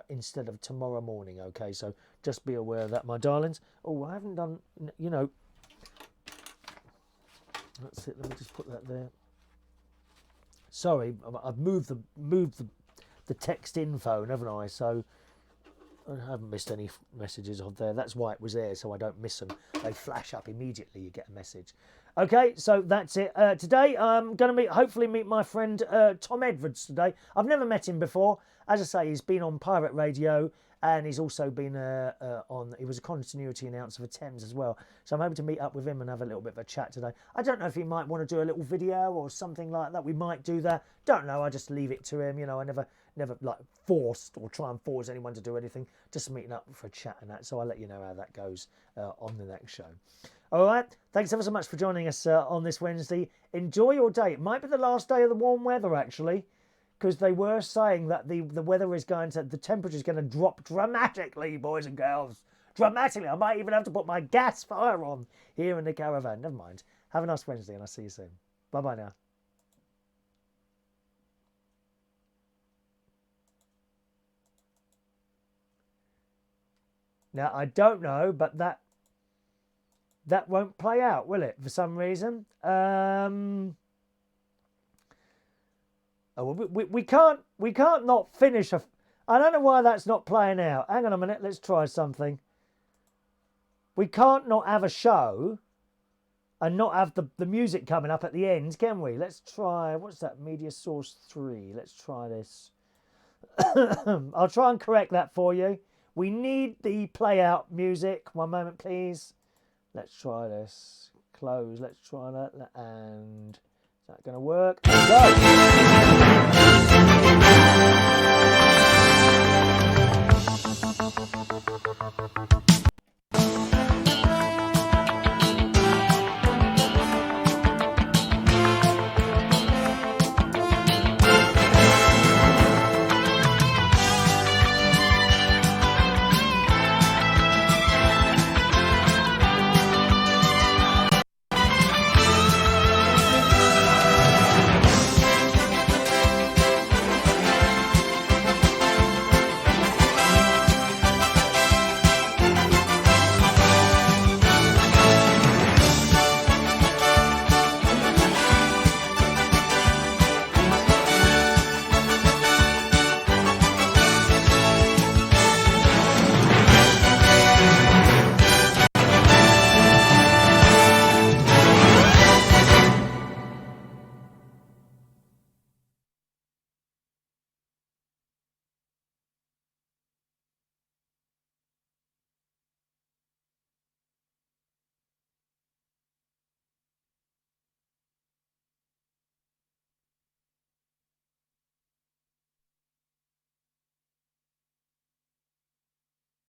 instead of tomorrow morning. Okay, so just be aware of that, my darlings. Oh, I haven't done, you know. That's it. Let me just put that there. Sorry, I've moved the text in phone, haven't I? So I haven't missed any messages on there. That's why it was there, so I don't miss them. They flash up immediately. You get a message. Okay, so that's it. Today I'm going to hopefully meet my friend Tom Edwards today. I've never met him before. As I say, he's been on pirate radio, and he's also been he was a continuity announcer for Thames as well. So I'm hoping to meet up with him and have a little bit of a chat today. I don't know if he might want to do a little video or something like that. We might do that. Don't know. I just leave it to him. You know, I never like forced or try and force anyone to do anything. Just meeting up for a chat and that. So I'll let you know how that goes on the next show. All right. Thanks ever so much for joining us on this Wednesday. Enjoy your day. It might be the last day of the warm weather, actually, because they were saying that the weather is the temperature is going to drop dramatically, boys and girls. Dramatically. I might even have to put my gas fire on here in the caravan. Never mind. Have a nice Wednesday, and I'll see you soon. Bye-bye now. Now, I don't know, but that won't play out, will it, for some reason? We can't not finish I don't know why that's not playing out. Hang on a minute, let's try something. We can't not have a show and not have the music coming up at the end, can we? Let's try, what's that, Media Source 3. Let's try this. I'll try and correct that for you. We need the play out music. One moment, please. Let's try this. Close. Let's try that. And is that going to work? Go.